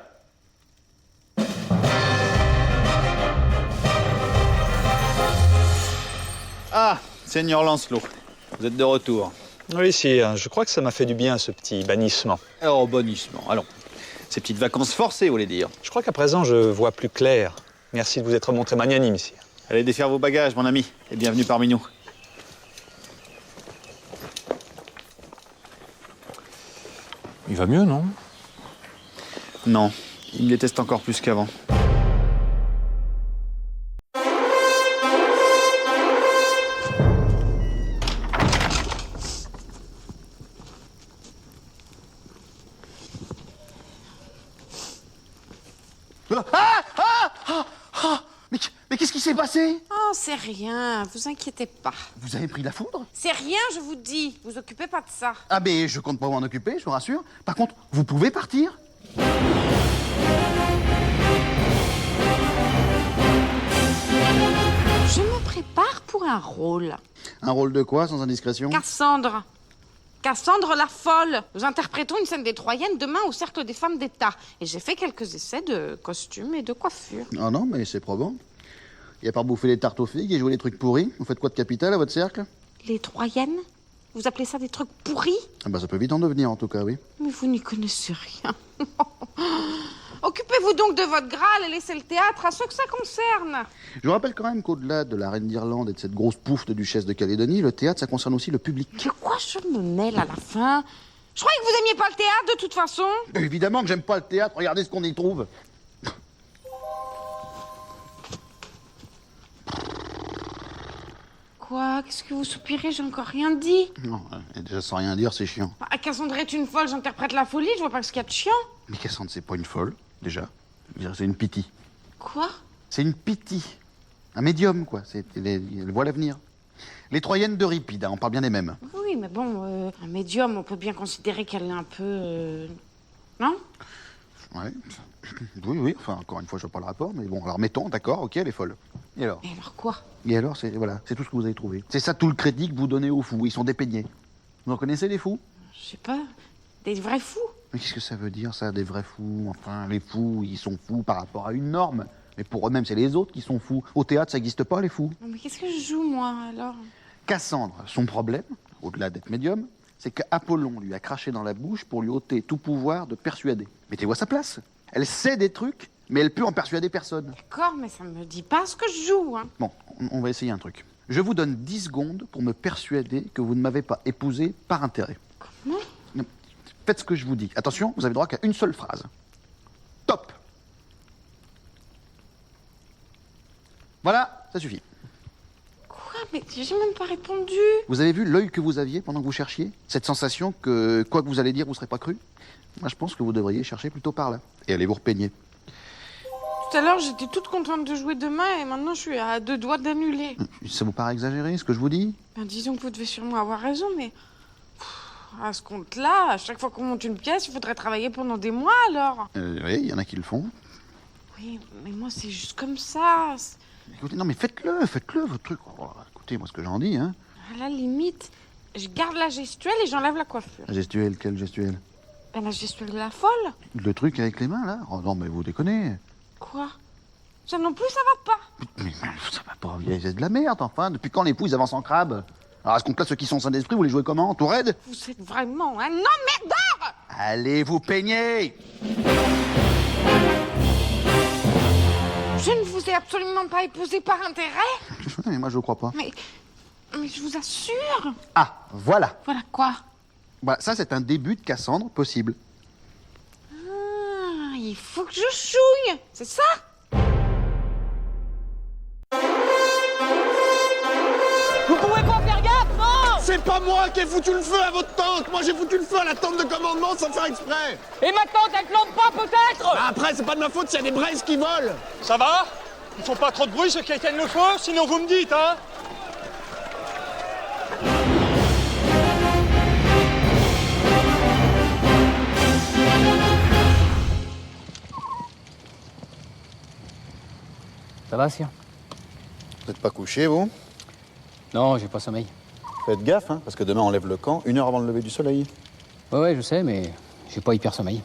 Ah, Seigneur Lancelot, vous êtes de retour. Oui, sire, je crois que ça m'a fait du bien, ce petit bannissement. Oh, bannissement, allons. Ces petites vacances forcées, vous voulez dire? Je crois qu'à présent, je vois plus clair. Merci de vous être montré magnanime, sire. Allez défaire vos bagages, mon ami, et bienvenue parmi nous. Il va mieux, non? Non, il me déteste encore plus qu'avant. Mais qu'est-ce qui s'est passé? Oh, c'est rien, vous inquiétez pas. Vous avez pris la foudre? C'est rien, je vous dis. Vous occupez pas de ça. Ah mais je compte pas m'en occuper, je vous rassure. Par contre, vous pouvez partir? Je me prépare pour un rôle. Un rôle de quoi, sans indiscrétion? Cassandre. Cassandre la folle. Nous interprétons une scène des Troyennes demain au Cercle des femmes d'État. Et j'ai fait quelques essais de costumes et de coiffure. Ah non, mais c'est probant. Y a pas bouffer les tartes aux figues et jouer les trucs pourris. Vous faites quoi de capital à votre cercle? Les Troyennes? Vous appelez ça des trucs pourris? Ah bah ça peut vite en devenir en tout cas, oui. Mais vous n'y connaissez rien. Occupez-vous donc de votre Graal et laissez le théâtre à ceux que ça concerne. Je vous rappelle quand même qu'au-delà de la reine d'Irlande et de cette grosse pouffe de duchesse de Calédonie, le théâtre, ça concerne aussi le public. De quoi je me mêle à la fin? Je croyais que vous aimiez pas le théâtre de toute façon. Évidemment que j'aime pas le théâtre, regardez ce qu'on y trouve. Quoi? Qu'est-ce que vous soupirez? J'ai encore rien dit. Non, déjà sans rien dire, c'est chiant. Ah, Cassandre est une folle, j'interprète la folie, je vois pas ce qu'il y a de chiant. Mais Cassandre, c'est pas une folle, déjà. Je veux dire, c'est une pitié. Quoi? C'est une piti. Un médium, quoi. Elle voit l'avenir. Les Troyennes d'Euripide, hein, on parle bien des mêmes. Oui, mais bon, un médium, on peut bien considérer qu'elle est un peu... Non? Ouais. Oui, enfin, encore une fois, je vois pas le rapport, mais bon, alors mettons, d'accord, ok, elle est folle. Et alors? Et alors quoi? Et alors, c'est tout ce que vous avez trouvé. C'est ça tout le crédit que vous donnez aux fous, ils sont dépeignés. Vous en connaissez, les fous? Je sais pas, des vrais fous? Mais qu'est-ce que ça veut dire, ça, des vrais fous? Enfin, les fous, ils sont fous par rapport à une norme. Mais pour eux-mêmes, c'est les autres qui sont fous. Au théâtre, ça n'existe pas, les fous. Non, mais qu'est-ce que je joue, moi, alors? Cassandre, son problème, au-delà d'être médium, c'est qu'Apollon lui a craché dans la bouche pour lui ôter tout pouvoir de persuader. Mettez-vous à sa place. Elle sait des trucs, mais elle peut en persuader personne. D'accord, mais ça me dit pas ce que je joue, hein. Bon, on va essayer un truc. Je vous donne 10 secondes pour me persuader que vous ne m'avez pas épousé par intérêt. Comment? Faites ce que je vous dis. Attention, vous avez droit qu'à une seule phrase. Top! Voilà, ça suffit. Quoi? Mais j'ai même pas répondu. Vous avez vu l'œil que vous aviez pendant que vous cherchiez? Cette sensation que, quoi que vous allez dire, vous ne serez pas cru? Moi, je pense que vous devriez chercher plutôt par là. Et allez vous repeigner. Tout à l'heure, j'étais toute contente de jouer demain et maintenant, je suis à 2 doigts d'annuler. Ça vous paraît exagéré, ce que je vous dis? Ben, disons que vous devez sûrement avoir raison, mais... à ce compte-là, à chaque fois qu'on monte une pièce, il faudrait travailler pendant des mois, alors. Oui, il y en a qui le font. Oui, mais moi, c'est juste comme ça. Écoutez, non, mais faites-le, votre truc. Oh, écoutez, moi, ce que j'en dis, hein. À la limite, je garde la gestuelle et j'enlève la coiffure. La gestuelle, quelle gestuelle? Ben, la gestuelle de la folle. Le truc avec les mains, là? Oh non, mais vous déconnez. Quoi? Ça non plus, ça va pas. Mais ça va pas, c'est de la merde, enfin. Depuis quand les poules, ils avancent en crabe? Alors, à ce compte-là, ceux qui sont sains d'esprit, vous les jouez comment? Tout raide? Vous êtes vraiment un emmerdeur! Allez vous peigner! Je ne vous ai absolument pas épousé par intérêt. Mais moi, je crois pas. Mais je vous assure. Ah, voilà. Voilà quoi? Voilà, ça, c'est un début de Cassandre possible. Ah, il faut que je chouille, c'est ça? Vous pouvez pas faire gaffe, non? C'est pas moi qui ai foutu le feu à votre tente. Moi, j'ai foutu le feu à la tente de commandement sans faire exprès. Et ma tante, elle plante pas, peut-être? Bah après, c'est pas de ma faute s'il y a des braises qui volent. Ça va? Ils font pas trop de bruit ceux qui éteignent le feu, sinon vous me dites, hein? Ça va, Sire? Vous n'êtes pas couché, vous? Non, j'ai pas sommeil. Faites gaffe, hein, parce que demain on lève le camp 1 heure avant le lever du soleil. Ouais, je sais, mais j'ai pas hyper sommeil.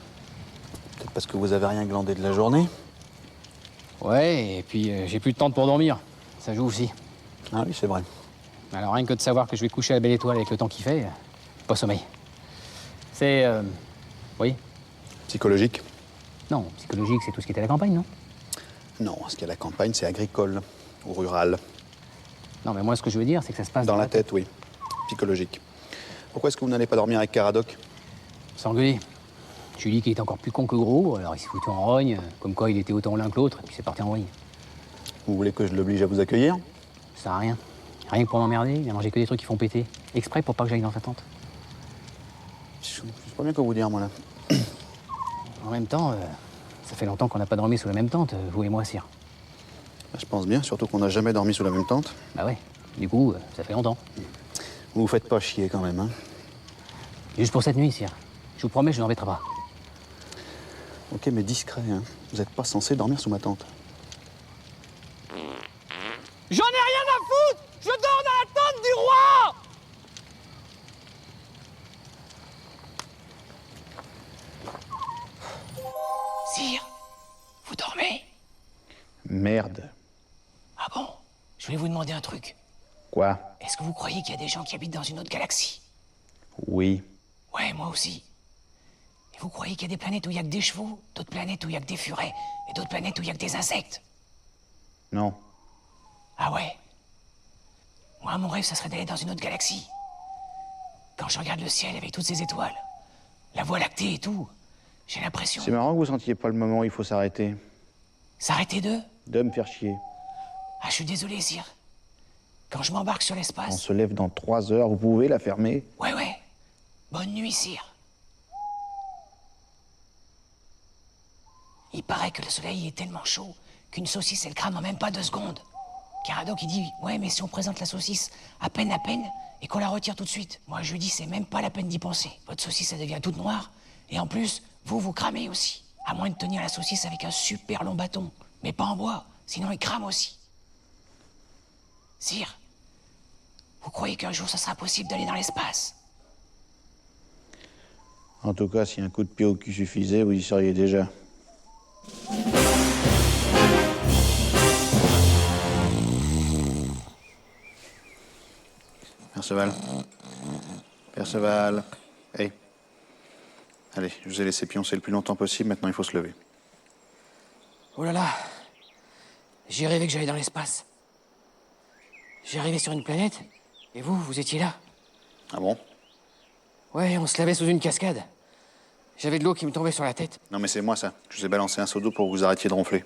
Peut-être parce que vous avez rien glandé de la journée. Ouais, et puis j'ai plus de temps pour dormir. Ça joue aussi. Ah oui, c'est vrai. Alors rien que de savoir que je vais coucher à la belle étoile avec le temps qu'il fait, pas sommeil. C'est... oui? Psychologique? Non, psychologique, c'est tout ce qui est à la campagne, non? Non, ce qui est à la campagne, c'est agricole ou rural. Non, mais moi, ce que je veux dire, c'est que ça se passe dans la tête, oui. Psychologique. Pourquoi est-ce que vous n'allez pas dormir avec Caradoc? S'engueuler. Je lui dis qu'il est encore plus con que gros, alors il s'est foutu en rogne, comme quoi il était autant l'un que l'autre, et puis c'est parti en vrille. Vous voulez que je l'oblige à vous accueillir? Ça sert à rien. Rien que pour m'emmerder, il a mangé que des trucs qui font péter. Exprès pour pas que j'aille dans sa tente. Je sais pas bien quoi vous dire, moi, là. En même temps, ça fait longtemps qu'on n'a pas dormi sous la même tente, vous et moi, Sire. Bah, je pense bien, surtout qu'on n'a jamais dormi sous la même tente. Bah ouais, du coup, ça fait longtemps. Vous vous faites pas chier quand même, hein? Juste pour cette nuit, Sire. Je vous promets, je n'en embêterai pas. Ok, mais discret, hein. Vous n'êtes pas censé dormir sous ma tente. J'en ai rien à foutre! Je dors dans la tente du roi! Sire, vous dormez? Merde. Ah bon? Je voulais vous demander un truc. Quoi? Est-ce que vous croyez qu'il y a des gens qui habitent dans une autre galaxie? Oui. Ouais, moi aussi. Et vous croyez qu'il y a des planètes où il y a que des chevaux, d'autres planètes où il y a que des furets, et d'autres planètes où il y a que des insectes? Non. Ah ouais? Moi, mon rêve, ça serait d'aller dans une autre galaxie. Quand je regarde le ciel avec toutes ces étoiles, la Voie lactée et tout, j'ai l'impression... C'est marrant que vous sentiez pas le moment où il faut s'arrêter. S'arrêter De me faire chier. Ah, je suis désolé, Sire. Quand je m'embarque sur On l'espace... se lève dans 3 heures, vous pouvez la fermer? Ouais, ouais. Bonne nuit, Sire. Il paraît que le soleil est tellement chaud qu'une saucisse, elle crame en même pas 2 secondes. Caradoc, il dit, ouais, mais si on présente la saucisse à peine, et qu'on la retire tout de suite. Moi, je lui dis, c'est même pas la peine d'y penser. Votre saucisse, elle devient toute noire, et en plus, vous cramez aussi. À moins de tenir la saucisse avec un super long bâton. Mais pas en bois, sinon il crame aussi. Sire, vous croyez qu'un jour, ça sera possible d'aller dans l'espace? En tout cas, si un coup de pied au cul suffisait, vous y seriez déjà. Perceval. Perceval. Hey. Allez, je vous ai laissé pioncer le plus longtemps possible, maintenant il faut se lever. Oh là là, j'ai rêvé que j'allais dans l'espace. J'ai rêvé sur une planète, et vous étiez là. Ah bon? Ouais, on se lavait sous une cascade. J'avais de l'eau qui me tombait sur la tête. Non mais c'est moi ça. Je vous ai balancé un seau d'eau pour que vous arrêtiez de ronfler.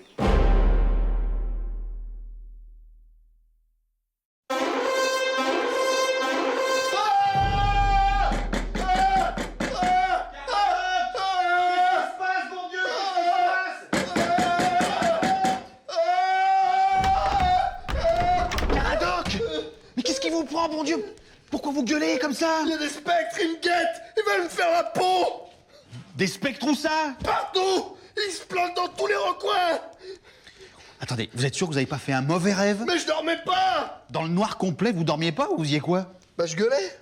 Caradoc! Mais qu'est-ce qui vous prend, bon Dieu? Pourquoi vous gueulez comme ça? Il y a des spectres, ils me guettent. Ils veulent me faire la peau. Des spectres où ça? Partout. Ils se planquent dans tous les recoins. Attendez, vous êtes sûr que vous avez pas fait un mauvais rêve? Mais je dormais pas. Dans le noir complet, vous dormiez pas ou vous faisiez quoi? Bah je gueulais.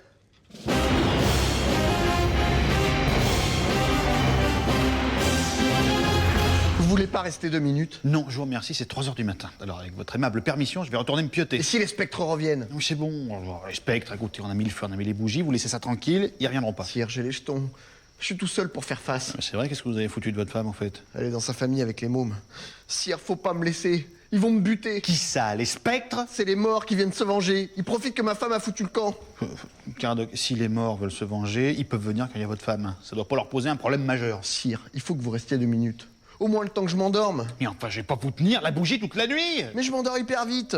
Vous voulez pas rester 2 minutes? Non, je vous remercie, c'est 3 heures du matin. Alors, avec votre aimable permission, je vais retourner me pioter. Et si les spectres reviennent? Non, c'est bon, les spectres, écoutez, on a mis le feu, on a mis les bougies, vous laissez ça tranquille, ils reviendront pas. Sire, j'ai les jetons. Je suis tout seul pour faire face. C'est vrai, qu'est-ce que vous avez foutu de votre femme, en fait? Elle est dans sa famille avec les mômes. Sire, faut pas me laisser. Ils vont me buter. Qui ça, les spectres? C'est les morts qui viennent se venger. Ils profitent que ma femme a foutu le camp. Caradoc, si les morts veulent se venger, ils peuvent venir quand il y a votre femme. Ça doit pas leur poser un problème majeur. Sire, il faut que vous restiez 2 minutes. Au moins le temps que je m'endorme. Mais enfin, je vais pas vous tenir la bougie toute la nuit. Mais je m'endors hyper vite.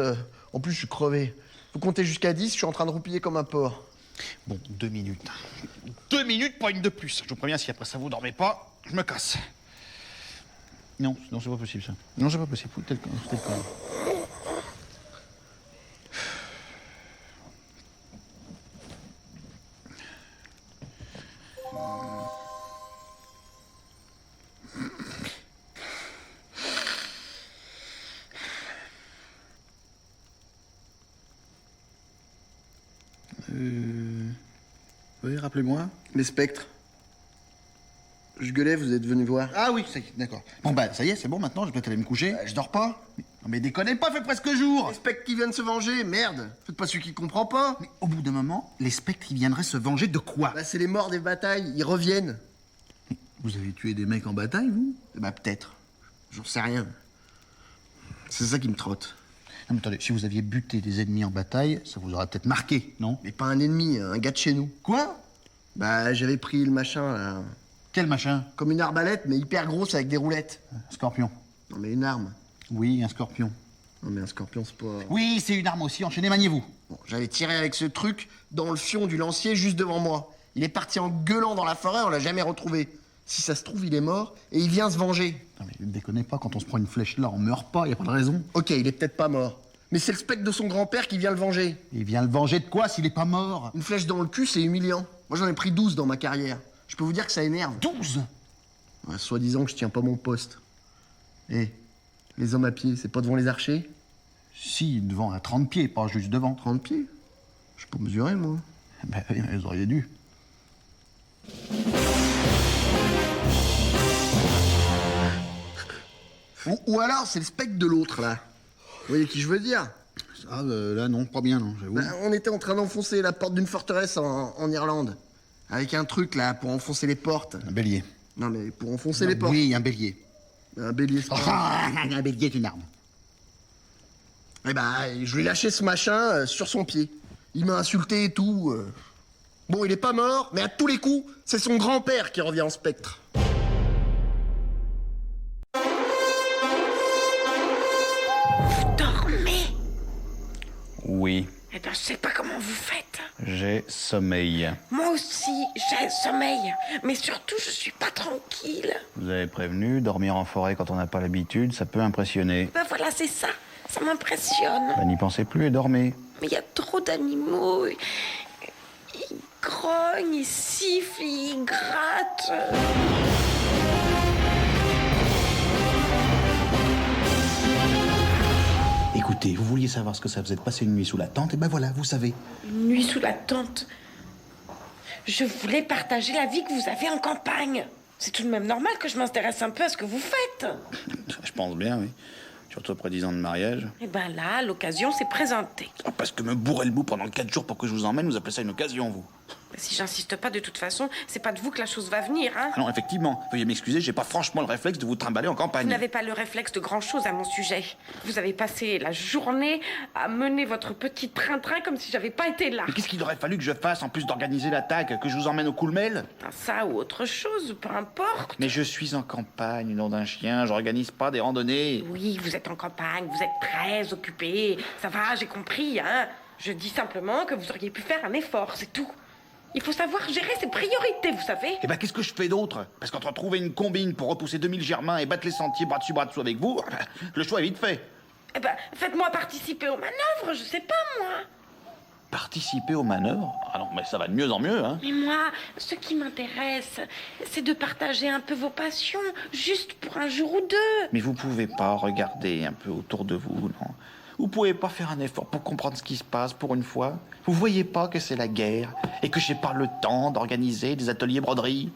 En plus, je suis crevé. Vous comptez jusqu'à 10, je suis en train de roupiller comme un porc. Bon, 2 minutes. 2 minutes, pas une de plus. Je vous préviens, si après ça vous dormez pas, je me casse. Non, c'est pas possible ça. Non, c'est pas possible. Tel quand même. Oui, rappelez-moi. Les spectres. Je gueulais, vous êtes venu voir. Ah oui, ça y est, d'accord. Bon bah, ça y est, c'est bon maintenant, je vais peut-être aller me coucher. Je dors pas. Non mais déconnez pas, fait presque jour. Les spectres qui viennent se venger, merde. Faites pas celui qui comprend pas. Mais au bout d'un moment, les spectres, ils viendraient se venger de quoi? Bah c'est les morts des batailles, ils reviennent. Mais vous avez tué des mecs en bataille, vous? Bah peut-être. J'en sais rien. C'est ça qui me trotte. Non mais attendez, si vous aviez buté des ennemis en bataille, ça vous aurait peut-être marqué, non? Mais pas un ennemi, un gars de chez nous. Quoi? Bah j'avais pris le machin là. Quel machin? Comme une arbalète, mais hyper grosse avec des roulettes. Un scorpion. Non mais une arme. Oui, un scorpion. Non mais un scorpion c'est pas... Oui, c'est une arme aussi, enchaînez, maniez-vous. Bon, j'avais tiré avec ce truc dans le fion du lancier juste devant moi. Il est parti en gueulant dans la forêt, on l'a jamais retrouvé. Si ça se trouve, il est mort et il vient se venger. Non mais déconnez pas, quand on se prend une flèche là, on meurt pas, y a pas de raison. Ok, il est peut-être pas mort. Mais c'est le spectre de son grand-père qui vient le venger. Il vient le venger de quoi s'il est pas mort? Une flèche dans le cul, c'est humiliant. Moi j'en ai pris 12 dans ma carrière. Je peux vous dire que ça énerve. 12? Ouais, soi-disant que je tiens pas mon poste. Eh, les hommes à pied, c'est pas devant les archers? Si, devant à 30 pieds, pas juste devant. 30 pieds? Je peux mesurer, moi. Ben oui, mais vous auriez dû. Ou alors, c'est le spectre de l'autre, là. Vous voyez qui je veux dire? Ah, là, non, pas bien, non, j'avoue. Bah, on était en train d'enfoncer la porte d'une forteresse en Irlande. Avec un truc, là, pour enfoncer les portes. Un bélier. Non, mais pour enfoncer les portes. Oui, un bélier. Un bélier, c'est pas... Un bélier est une arme. Eh ben, je lui ai lâché ce machin sur son pied. Il m'a insulté et tout. Bon, il est pas mort, mais à tous les coups, c'est son grand-père qui revient en spectre. Vous dormez? Oui. Eh ben, je sais pas comment vous faites. J'ai sommeil. Moi aussi, j'ai sommeil. Mais surtout, je suis pas tranquille. Vous avez prévenu, dormir en forêt quand on n'a pas l'habitude, ça peut impressionner. Ben voilà, c'est ça. Ça m'impressionne. Bah, n'y pensez plus et dormez. Mais il y a trop d'animaux. Ils grognent, ils sifflent, ils grattent. Écoutez, vous vouliez savoir ce que ça faisait de passer une nuit sous la tente, et ben voilà, vous savez. Une nuit sous la tente. Je voulais partager la vie que vous avez en campagne. C'est tout de même normal que je m'intéresse un peu à ce que vous faites. Je pense bien, oui. Surtout après 10 ans de mariage. Et ben là, l'occasion s'est présentée. Ah, parce que me bourrer le bout pendant 4 jours pour que je vous emmène, vous appelez ça une occasion, vous? Si j'insiste pas, de toute façon, c'est pas de vous que la chose va venir, hein. Ah non, effectivement. Veuillez m'excuser, j'ai pas franchement le réflexe de vous trimballer en campagne. Vous n'avez pas le réflexe de grand-chose à mon sujet. Vous avez passé la journée à mener votre petit train-train comme si j'avais pas été là. Mais qu'est-ce qu'il aurait fallu que je fasse en plus d'organiser l'attaque? Que je vous emmène au Coulmel? Ça ou autre chose, peu importe. Mais je suis en campagne, nom d'un chien, j'organise pas des randonnées. Oui, vous êtes en campagne, vous êtes très occupé. Ça va, j'ai compris, hein. Je dis simplement que vous auriez pu faire un effort, c'est tout. Il faut savoir gérer ses priorités, vous savez. Eh ben, qu'est-ce que je fais d'autre? Parce qu'entre trouver une combine pour repousser 2000 germains et battre les sentiers bras dessous avec vous, le choix est vite fait. Eh ben, faites-moi participer aux manœuvres, je sais pas, moi. Participer aux manœuvres? Ah non, mais ça va de mieux en mieux, hein. Mais moi, ce qui m'intéresse, c'est de partager un peu vos passions, juste pour un jour ou deux. Mais vous pouvez pas regarder un peu autour de vous, non? Vous pouvez pas faire un effort pour comprendre ce qui se passe pour une fois? Vous voyez pas que c'est la guerre et que j'ai pas le temps d'organiser des ateliers broderie?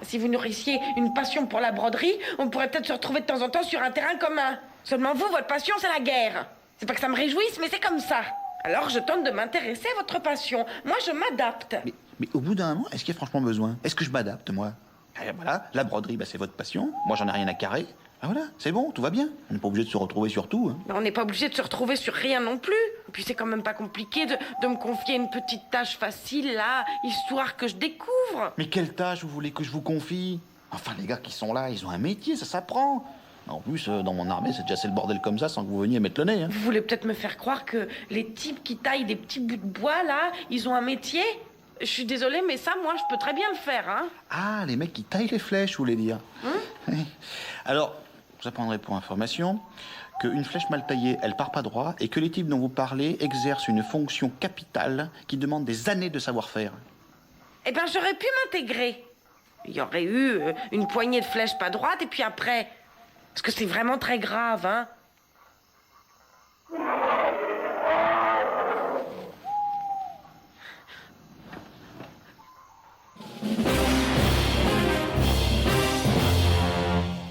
Si vous nourrissiez une passion pour la broderie, on pourrait peut-être se retrouver de temps en temps sur un terrain commun. Seulement vous, votre passion, c'est la guerre. C'est pas que ça me réjouisse, mais c'est comme ça. Alors je tente de m'intéresser à votre passion. Moi, je m'adapte. Mais au bout d'un moment, est-ce qu'il y a franchement besoin? Est-ce que je m'adapte, moi? Eh voilà, la broderie, bah, c'est votre passion. Moi, j'en ai rien à carrer. Ah voilà, c'est bon, tout va bien. On n'est pas obligé de se retrouver sur tout. Hein. Mais on n'est pas obligé de se retrouver sur rien non plus. Et puis c'est quand même pas compliqué de me confier une petite tâche facile, là, histoire que je découvre. Mais quelle tâche vous voulez que je vous confie? Enfin, les gars qui sont là, ils ont un métier, ça s'apprend. En plus, dans mon armée, c'est déjà assez le bordel comme ça sans que vous veniez mettre le nez. Hein. Vous voulez peut-être me faire croire que les types qui taillent des petits bouts de bois, là, ils ont un métier? Je suis désolée, mais ça, moi, je peux très bien le faire, hein. Ah, les mecs qui taillent les flèches, vous voulez dire? Alors, vous apprendrez pour information qu'une flèche mal taillée, elle part pas droit, et que les types dont vous parlez exercent une fonction capitale qui demande des années de savoir-faire. Eh ben, j'aurais pu m'intégrer. Il y aurait eu une poignée de flèches pas droites, et puis après... Parce que c'est vraiment très grave, hein.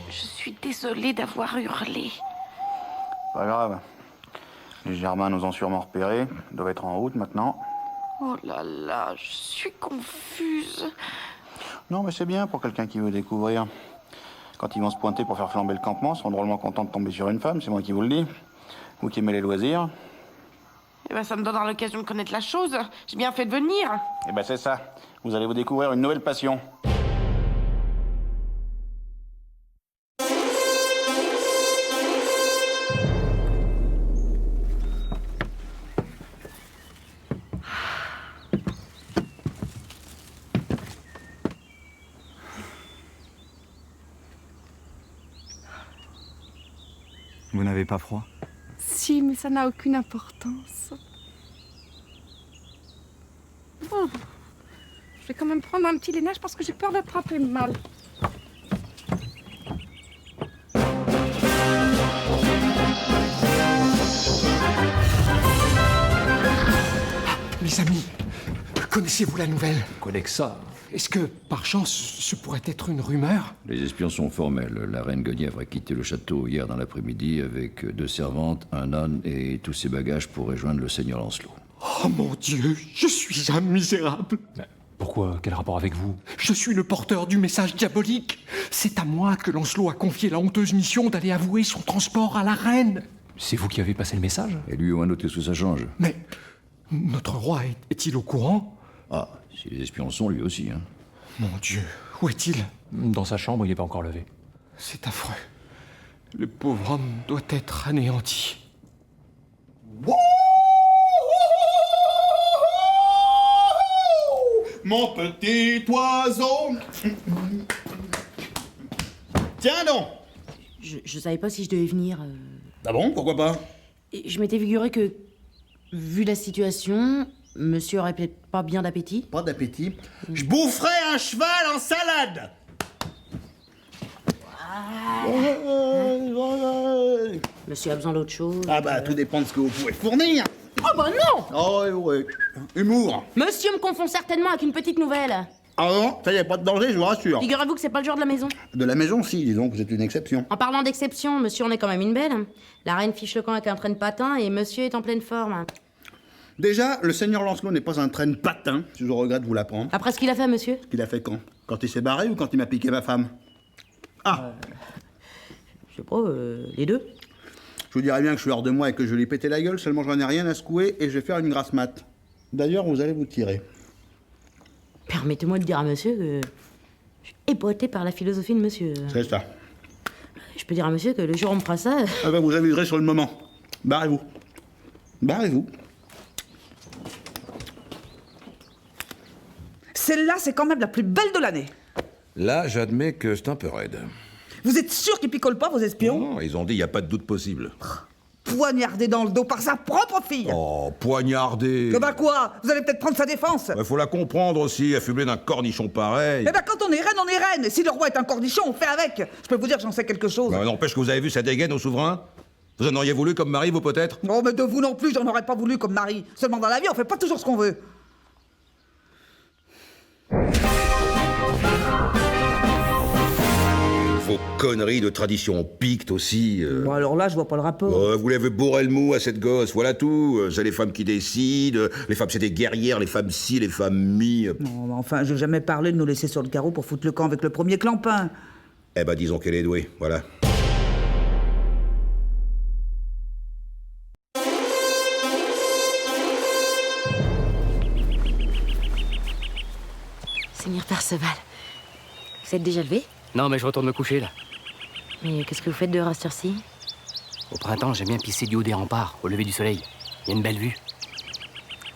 Je suis désolée d'avoir hurlé. Pas grave. Les Germains nous ont sûrement repérés. Ils doivent être en route maintenant. Oh là là, je suis confuse. Non, mais c'est bien pour quelqu'un qui veut découvrir. Quand ils vont se pointer pour faire flamber le campement, ils seront drôlement contents de tomber sur une femme, c'est moi qui vous le dis. Vous qui aimez les loisirs. Eh ben, ça me donnera l'occasion de connaître la chose. J'ai bien fait de venir. Eh ben, c'est ça. Vous allez vous découvrir une nouvelle passion. Vous n'avez pas froid? Si, mais ça n'a aucune importance. Oh. Je vais quand même prendre un petit lainage parce que j'ai peur d'attraper mal. Mes amis, connaissez-vous la nouvelle? Connais que ça. Est-ce que, par chance, ce pourrait être une rumeur? Les espions sont formels. La reine Guenièvre a quitté le château hier dans l'après-midi avec 2 servantes, un âne et tous ses bagages pour rejoindre le seigneur Lancelot. Oh mon Dieu, je suis un misérable. Pourquoi? Quel rapport avec vous? Je suis le porteur du message diabolique. C'est à moi que Lancelot a confié la honteuse mission d'aller avouer son transport à la reine. C'est vous qui avez passé le message? Et lui ou un autre, est-ce que ça change? Mais notre roi est-il au courant? Ah, si les espions sont, lui aussi, hein. Mon Dieu, où est-il? Dans sa chambre, il n'est pas encore levé. C'est affreux. Le pauvre homme doit être anéanti. mon petit oiseau. Tiens donc. Je savais pas si je devais venir. Ah bon, pourquoi pas? Et je m'étais figuré que, vu la situation, monsieur aurait peut-être pas bien d'appétit. Pas d'appétit? Je boufferais un cheval en salade. Monsieur a besoin d'autre chose. Ah bah, tout dépend de ce que vous pouvez fournir. Oh bah non! Oh ouais. Humour. Monsieur me confond certainement avec une petite nouvelle. Ah non, ça y a pas de danger, je vous rassure. Figurez-vous que c'est pas le genre de la maison. De la maison, si, disons que vous êtes une exception. En parlant d'exception, monsieur en est quand même une belle. La reine fiche le camp avec un train de patin et monsieur est en pleine forme. Déjà, le seigneur Lancelot n'est pas un train de patin, si je regrette de vous l'apprendre. Après ce qu'il a fait, monsieur? Qu'il a fait quand? Quand il s'est barré ou quand il m'a piqué ma femme? Ah Je sais pas, les deux. Je vous dirais bien que je suis hors de moi et que je lui ai pété la gueule, seulement j'en ai rien à secouer et je vais faire une grasse mat. D'ailleurs, vous allez vous tirer. Permettez-moi de dire à monsieur que je suis époté par la philosophie de monsieur. C'est ça. Je peux dire à monsieur que le jour où on me fera ça... Ah ben, vous aviserez sur le moment. Barrez-vous. Barrez-vous. Celle-là, c'est quand même la plus belle de l'année. Là, j'admets que c'est un peu raide. Vous êtes sûr qu'ils picolent pas, vos espions? Non, ils ont dit il n'y a pas de doute possible. Poignardé dans le dos par sa propre fille. Oh, poignardé. Que bah quoi? Vous allez peut-être prendre sa défense. Faut la comprendre aussi, affublée d'un cornichon pareil. Eh ben quand on est reine, on est reine. Et si le roi est un cornichon, on fait avec. Je peux vous dire que j'en sais quelque chose. Bah, n'empêche que vous avez vu sa dégaine au souverain. Vous en auriez voulu comme mari, vous, peut-être? Non, mais de vous non plus, j'en aurais pas voulu comme mari. Seulement dans la vie, on fait pas toujours ce qu'on veut. Vos conneries de tradition picte aussi. Bon, alors là, je vois pas le rapport. Vous l'avez bourré le mou à cette gosse, voilà tout. C'est les femmes qui décident. Les femmes, c'est des guerrières, les femmes ci, les femmes mi. Non, mais enfin, j'ai jamais parlé de nous laisser sur le carreau pour foutre le camp avec le premier clampin. Eh ben, disons qu'elle est douée, voilà. Seigneur Perceval, vous êtes déjà levé? Non, mais je retourne me coucher, là. Mais qu'est-ce que vous faites dehors à cette heure-ci? Au printemps, j'aime bien pisser du haut des remparts, au lever du soleil. Il y a une belle vue.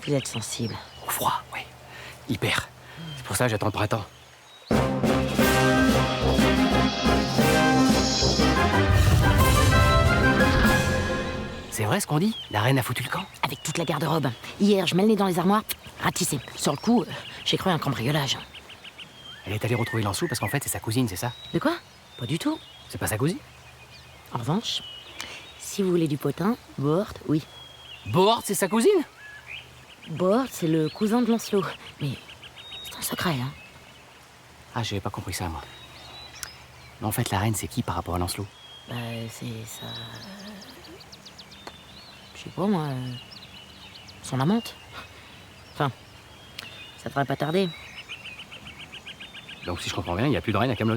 Vous êtes sensible. Au froid, oui. Hyper. C'est pour ça que j'attends le printemps. C'est vrai ce qu'on dit? La reine a foutu le camp? Avec toute la garde-robe. Hier, je mets le nez dans les armoires, ratissé. Sur le coup, j'ai cru un cambriolage. Elle est allée retrouver Lancelot parce qu'en fait, c'est sa cousine, c'est ça? De quoi? Pas du tout. C'est pas sa cousine? En revanche, si vous voulez du potin, Bohort, oui. Bohort, c'est sa cousine? Bohort, c'est le cousin de Lancelot. Mais c'est un secret, hein. Ah, j'avais pas compris ça, moi. Mais en fait, la reine, c'est qui par rapport à Lancelot? Bah, c'est ça... Je sais pas, moi... son amante. Enfin, ça devrait pas tarder. Donc, si je comprends bien, il n'y a plus de reine à Camelot.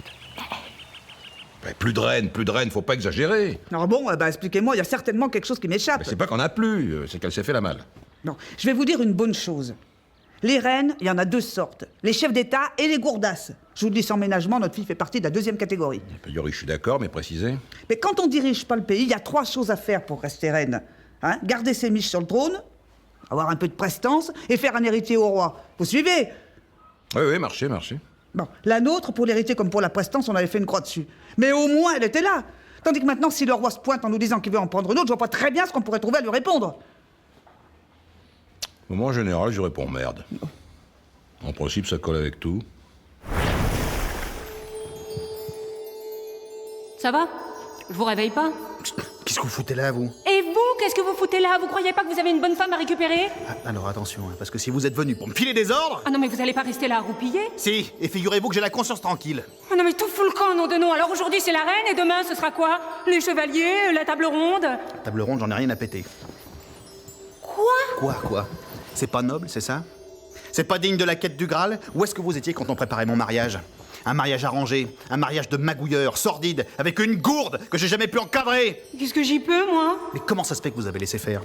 Plus de reine, faut pas exagérer. Alors bon, bah expliquez-moi, il y a certainement quelque chose qui m'échappe. Mais c'est pas qu'on a plus, c'est qu'elle s'est fait la malle. Non, je vais vous dire une bonne chose. Les reines, il y en a deux sortes. Les chefs d'État et les gourdasses. Je vous le dis sans ménagement, notre fille fait partie de la deuxième catégorie. A priori, je suis d'accord, mais précisez. Mais quand on dirige pas le pays, il y a trois choses à faire pour rester reine. Hein, garder ses miches sur le trône, avoir un peu de prestance et faire un héritier au roi. Vous suivez? Oui, marché. Bon, la nôtre, pour l'héritier comme pour la prestance, on avait fait une croix dessus. Mais au moins, elle était là. Tandis que maintenant, si le roi se pointe en nous disant qu'il veut en prendre une autre, je vois pas très bien ce qu'on pourrait trouver à lui répondre. Au moment général, je réponds merde. En principe, ça colle avec tout. Ça va? Je vous réveille pas? Qu'est-ce que vous foutez là, vous? Et vous, qu'est-ce que vous foutez là? Vous croyez pas que vous avez une bonne femme à récupérer? Alors attention, hein, parce que si vous êtes venu pour me filer des ordres... Ah non, mais vous allez pas rester là à roupiller? Si, et figurez-vous que j'ai la conscience tranquille. Ah non, mais tout fout le camp, nom de nom. Alors aujourd'hui, c'est la reine, et demain, ce sera quoi? Les chevaliers, la table ronde? Table ronde, j'en ai rien à péter. Quoi? Quoi? C'est pas noble, c'est ça? C'est pas digne de la quête du Graal? Où est-ce que vous étiez quand on préparait mon mariage? Un mariage arrangé, un mariage de magouilleur, sordide, avec une gourde que j'ai jamais pu encadrer. Qu'est-ce que j'y peux, moi? Mais comment ça se fait que vous avez laissé faire?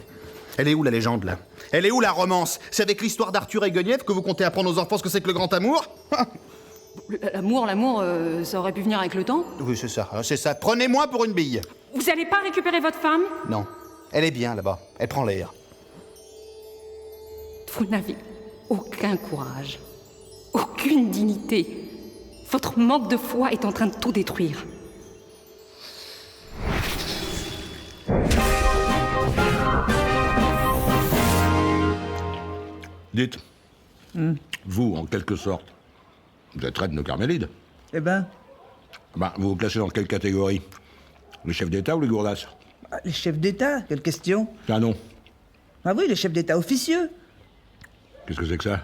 Elle est où la légende, là? Elle est où la romance? C'est avec l'histoire d'Arthur et Guenièvre que vous comptez apprendre aux enfants ce que c'est que le grand amour? L'amour, ça aurait pu venir avec le temps. Oui, c'est ça. Prenez-moi pour une bille. Vous allez pas récupérer votre femme? Non, elle est bien là-bas. Elle prend l'air. Vous n'avez aucun courage. aucune dignité. Votre manque de foi est en train de tout détruire. Dites, vous, en quelque sorte, vous êtes reine de Carmélide. Eh ben, Vous vous classez dans quelle catégorie? Les chefs d'État ou les gourdasses? les chefs d'État, quelle question? Ah non. Ah oui, les chefs d'État officieux. Qu'est-ce que c'est que ça?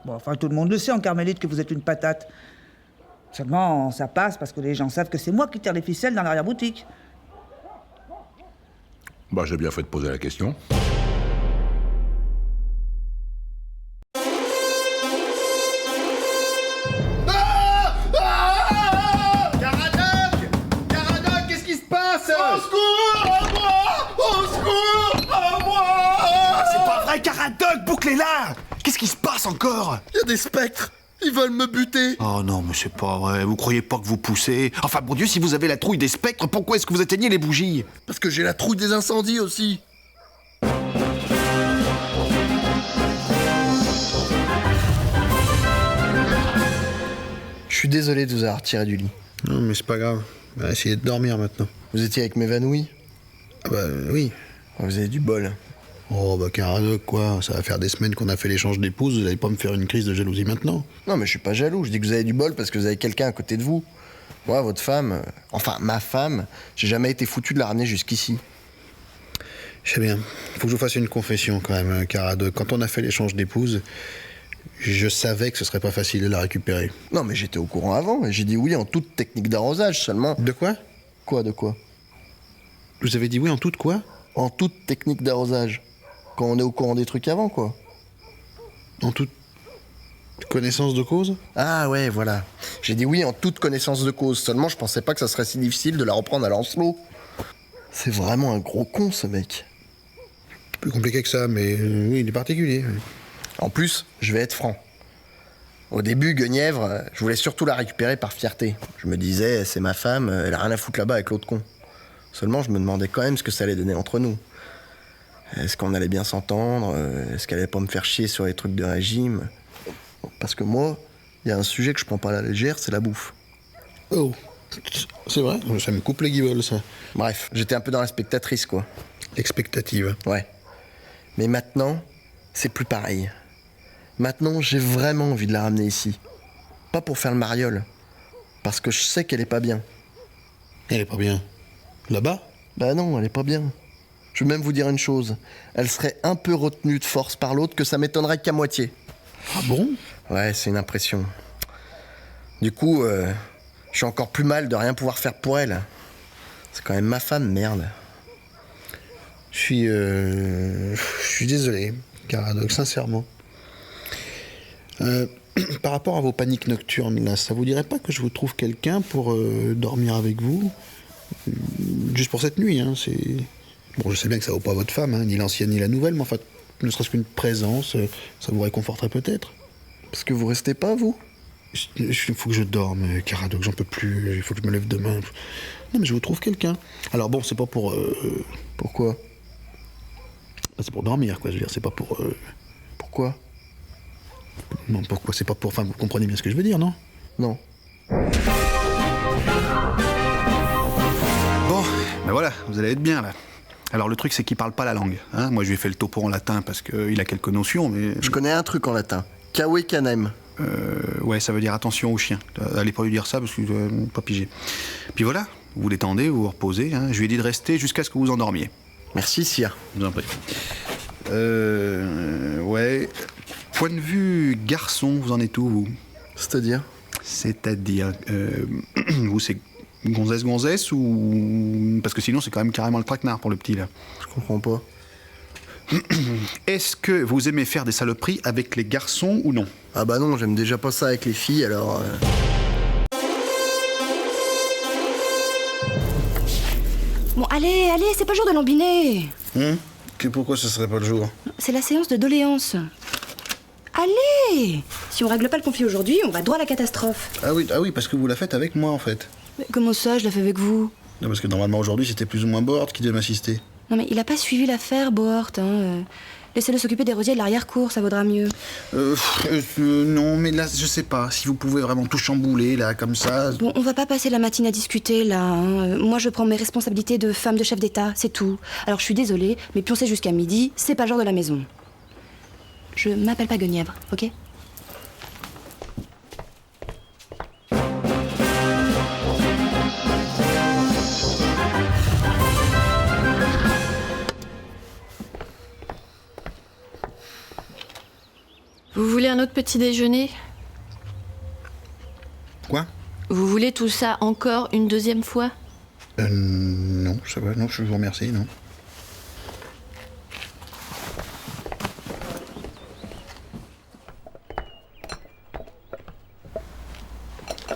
Bon, enfin, tout le monde le sait en Carmélite que vous êtes une patate. Seulement, ça passe parce que les gens savent que c'est moi qui tire les ficelles dans l'arrière-boutique. J'ai bien fait de poser la question. Caradoc, qu'est-ce qui se passe? Au secours, à moi! Au secours, à moi! C'est pas vrai, Caradoc, bouclez-la! Qu'est-ce qui se passe encore? Il y a des spectres. Ils veulent me buter. Oh non, mais c'est pas vrai. Vous croyez pas que vous poussez? Enfin, bon Dieu, si vous avez la trouille des spectres, pourquoi est-ce que vous éteignez les bougies? Parce que j'ai la trouille des incendies aussi. Je suis désolé de vous avoir retiré du lit. Non, mais c'est pas grave. Essayez de dormir maintenant. Vous étiez avec Mévanouille? Ah oui. Vous avez du bol. Oh, Caradoc, quoi. Ça va faire des semaines qu'on a fait l'échange d'épouses, vous allez pas me faire une crise de jalousie maintenant. Non, mais je suis pas jaloux. Je dis que vous avez du bol parce que vous avez quelqu'un à côté de vous. Moi, votre femme, enfin, ma femme, j'ai jamais été foutu de la ramener jusqu'ici. Je sais bien. Faut que je vous fasse une confession quand même, Caradoc. Quand on a fait l'échange d'épouses, je savais que ce serait pas facile de la récupérer. Non, mais j'étais au courant avant et j'ai dit oui en toute technique d'arrosage seulement. De quoi? Quoi, de quoi? Vous avez dit oui en toute quoi? En toute technique d'arrosage. Quand on est au courant des trucs avant, quoi. En toute connaissance de cause? Ah ouais, voilà. J'ai dit oui en toute connaissance de cause. Seulement, je pensais pas que ça serait si difficile de la reprendre à Lancelot. C'est vraiment un gros con, ce mec. Plus compliqué que ça, mais oui, il est particulier. En plus, je vais être franc. Au début, Guenièvre, je voulais surtout la récupérer par fierté. Je me disais, c'est ma femme, elle a rien à foutre là-bas avec l'autre con. Seulement, je me demandais quand même ce que ça allait donner entre nous. Est-ce qu'on allait bien s'entendre? Est-ce qu'elle allait pas me faire chier sur les trucs de régime? Parce que moi, il y a un sujet que je prends pas à la légère, c'est la bouffe. Oh, c'est vrai? Ça me coupe les guibolles, ça. Bref, j'étais un peu dans la spectatrice, quoi. L'expectative. Ouais. Mais maintenant, c'est plus pareil. Maintenant, j'ai vraiment envie de la ramener ici. Pas pour faire le mariole. Parce que je sais qu'elle est pas bien. Elle est pas bien? Là-bas? Bah non, elle est pas bien. Je vais même vous dire une chose. Elle serait un peu retenue de force par l'autre que ça m'étonnerait qu'à moitié. Ah bon? Ouais, c'est une impression. Du coup, je suis encore plus mal de rien pouvoir faire pour elle. C'est quand même ma femme, merde. Je suis désolé, Caradoc, sincèrement. Par rapport à vos paniques nocturnes, là, ça vous dirait pas que je vous trouve quelqu'un pour dormir avec vous? Juste pour cette nuit, hein, c'est... Bon, je sais bien que ça vaut pas votre femme, hein, ni l'ancienne ni la nouvelle, mais enfin, ne serait-ce qu'une présence, ça vous réconforterait peut-être. Parce que vous restez pas, vous? Il faut que je dorme, Caradoc, j'en peux plus, il faut que je me lève demain. Non, mais je vous trouve quelqu'un. Alors bon, c'est pas pour... Pourquoi? C'est pour dormir, quoi, je veux dire, c'est pas pour... Pourquoi? Non, pourquoi? C'est pas pour... Enfin, vous comprenez bien ce que je veux dire, non? Non. Bon, ben voilà, vous allez être bien, là. Alors, le truc, c'est qu'il parle pas la langue. Hein. Moi, je lui ai fait le topo en latin parce qu'il a quelques notions, mais... Je connais un truc en latin. Kawe canem. Ouais, ça veut dire attention aux chiens. Allez pas lui dire ça parce que pas pigé. Puis voilà, vous vous détendez, vous vous reposez. Hein. Je lui ai dit de rester jusqu'à ce que vous endormiez. Merci, sire. Je vous en prie. Ouais. Point de vue garçon, vous en êtes où, vous? C'est-à-dire? C'est-à-dire, vous, c'est gonzesse ou... Parce que sinon, c'est quand même carrément le traquenard pour le petit, là. Je comprends pas. Est-ce que vous aimez faire des saloperies avec les garçons ou non? Ah bah non, j'aime déjà pas ça avec les filles, alors... Bon, allez, c'est pas le jour de lambiner. Pourquoi ce serait pas le jour? C'est la séance de doléances. Allez! Si on règle pas le conflit aujourd'hui, on va droit à la catastrophe. Ah oui, parce que vous la faites avec moi, en fait. Mais comment ça, je la fais avec vous? Non, parce que normalement, aujourd'hui, c'était plus ou moins Bohort qui devait m'assister. Non mais il a pas suivi l'affaire, Bohort. Hein. Laissez-le s'occuper des rosiers de l'arrière-cour, ça vaudra mieux. Non, mais là, je sais pas. Si vous pouvez vraiment tout chambouler, là, comme ça... Bon, on va pas passer la matinée à discuter, là. Hein. Moi, je prends mes responsabilités de femme de chef d'État, c'est tout. Alors, je suis désolée, mais pioncer jusqu'à midi, c'est pas le genre de la maison. Je m'appelle pas Guenièvre, ok? Vous voulez un autre petit déjeuner? Quoi? Vous voulez tout ça encore une deuxième fois? Non, ça va, non, je vous remercie, non.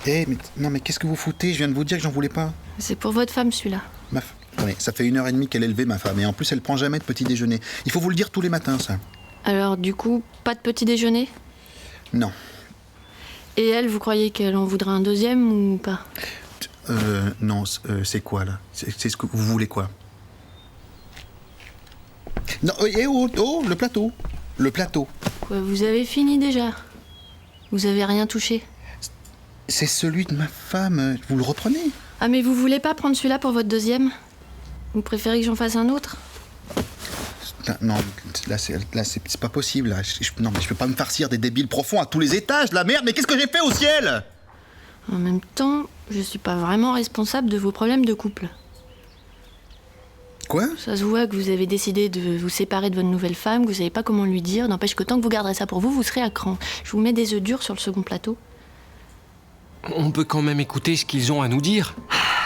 Eh, mais qu'est-ce que vous foutez? Je viens de vous dire que j'en voulais pas. C'est pour votre femme, celui-là. Attendez, ça fait 1h30 qu'elle est levée, ma femme, et en plus, elle prend jamais de petit déjeuner. Il faut vous le dire tous les matins, ça. Alors, du coup, pas de petit déjeuner? Non. Et elle, vous croyez qu'elle en voudra un deuxième ou pas? Non, c'est quoi, là? C'est ce que vous voulez, quoi? Non, le plateau. Le plateau. Quoi, vous avez fini déjà? Vous avez rien touché? C'est celui de ma femme, vous le reprenez? Ah, mais vous voulez pas prendre celui-là pour votre deuxième? Vous préférez que j'en fasse un autre? Non, là, c'est pas possible, là. Non, mais je peux pas me farcir des débiles profonds à tous les étages, la merde, mais qu'est-ce que j'ai fait au ciel? En même temps, je suis pas vraiment responsable de vos problèmes de couple. Quoi? Ça se voit que vous avez décidé de vous séparer de votre nouvelle femme, que vous savez pas comment lui dire. N'empêche que tant que vous garderez ça pour vous, vous serez à cran. Je vous mets des œufs durs sur le second plateau. On peut quand même écouter ce qu'ils ont à nous dire.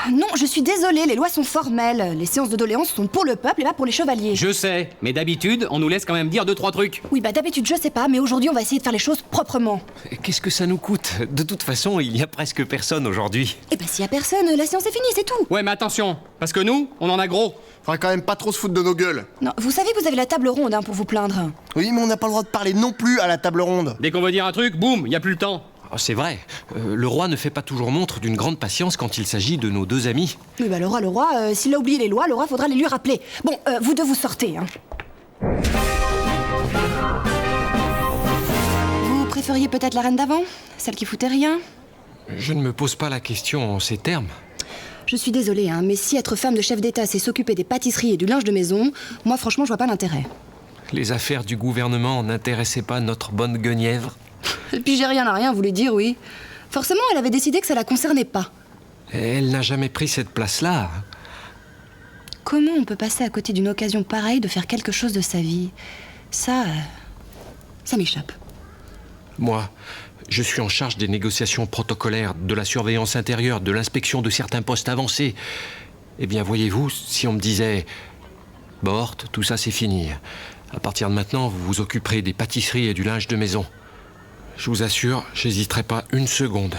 Non, je suis désolée, les lois sont formelles. Les séances de doléances sont pour le peuple et pas pour les chevaliers. Je sais, mais d'habitude, on nous laisse quand même dire 2-3 trucs. Oui, bah d'habitude, je sais pas, mais aujourd'hui, on va essayer de faire les choses proprement. Qu'est-ce que ça nous coûte? De toute façon, il y a presque personne aujourd'hui. Eh ben, s'il y a personne, la séance est finie, c'est tout. Ouais, mais attention, parce que nous, on en a gros. Faudrait quand même pas trop se foutre de nos gueules. Non, vous savez que vous avez la table ronde, hein, pour vous plaindre. Oui, mais on n'a pas le droit de parler non plus à la table ronde. Dès qu'on veut dire un truc, boum, y a plus le temps. Oh, c'est vrai, le roi ne fait pas toujours montre d'une grande patience quand il s'agit de nos deux amis. Oui, bah le roi, s'il a oublié les lois, le roi faudra les lui rappeler. Bon, vous deux vous sortez, hein. Vous préfériez peut-être la reine d'avant? Celle qui foutait rien? Je ne me pose pas la question en ces termes. Je suis désolée, hein, mais si être femme de chef d'État, c'est s'occuper des pâtisseries et du linge de maison, moi franchement, je vois pas l'intérêt. Les affaires du gouvernement n'intéressaient pas notre bonne Guenièvre. Et puis j'ai rien à rien, vous lui dire, oui. Forcément, elle avait décidé que ça la concernait pas. Elle n'a jamais pris cette place-là. Comment on peut passer à côté d'une occasion pareille de faire quelque chose de sa vie? Ça m'échappe. Moi, je suis en charge des négociations protocolaires, de la surveillance intérieure, de l'inspection de certains postes avancés. Eh bien, voyez-vous, si on me disait... Bort, tout ça c'est fini. À partir de maintenant, vous vous occuperez des pâtisseries et du linge de maison. Je vous assure, j'hésiterai pas une seconde.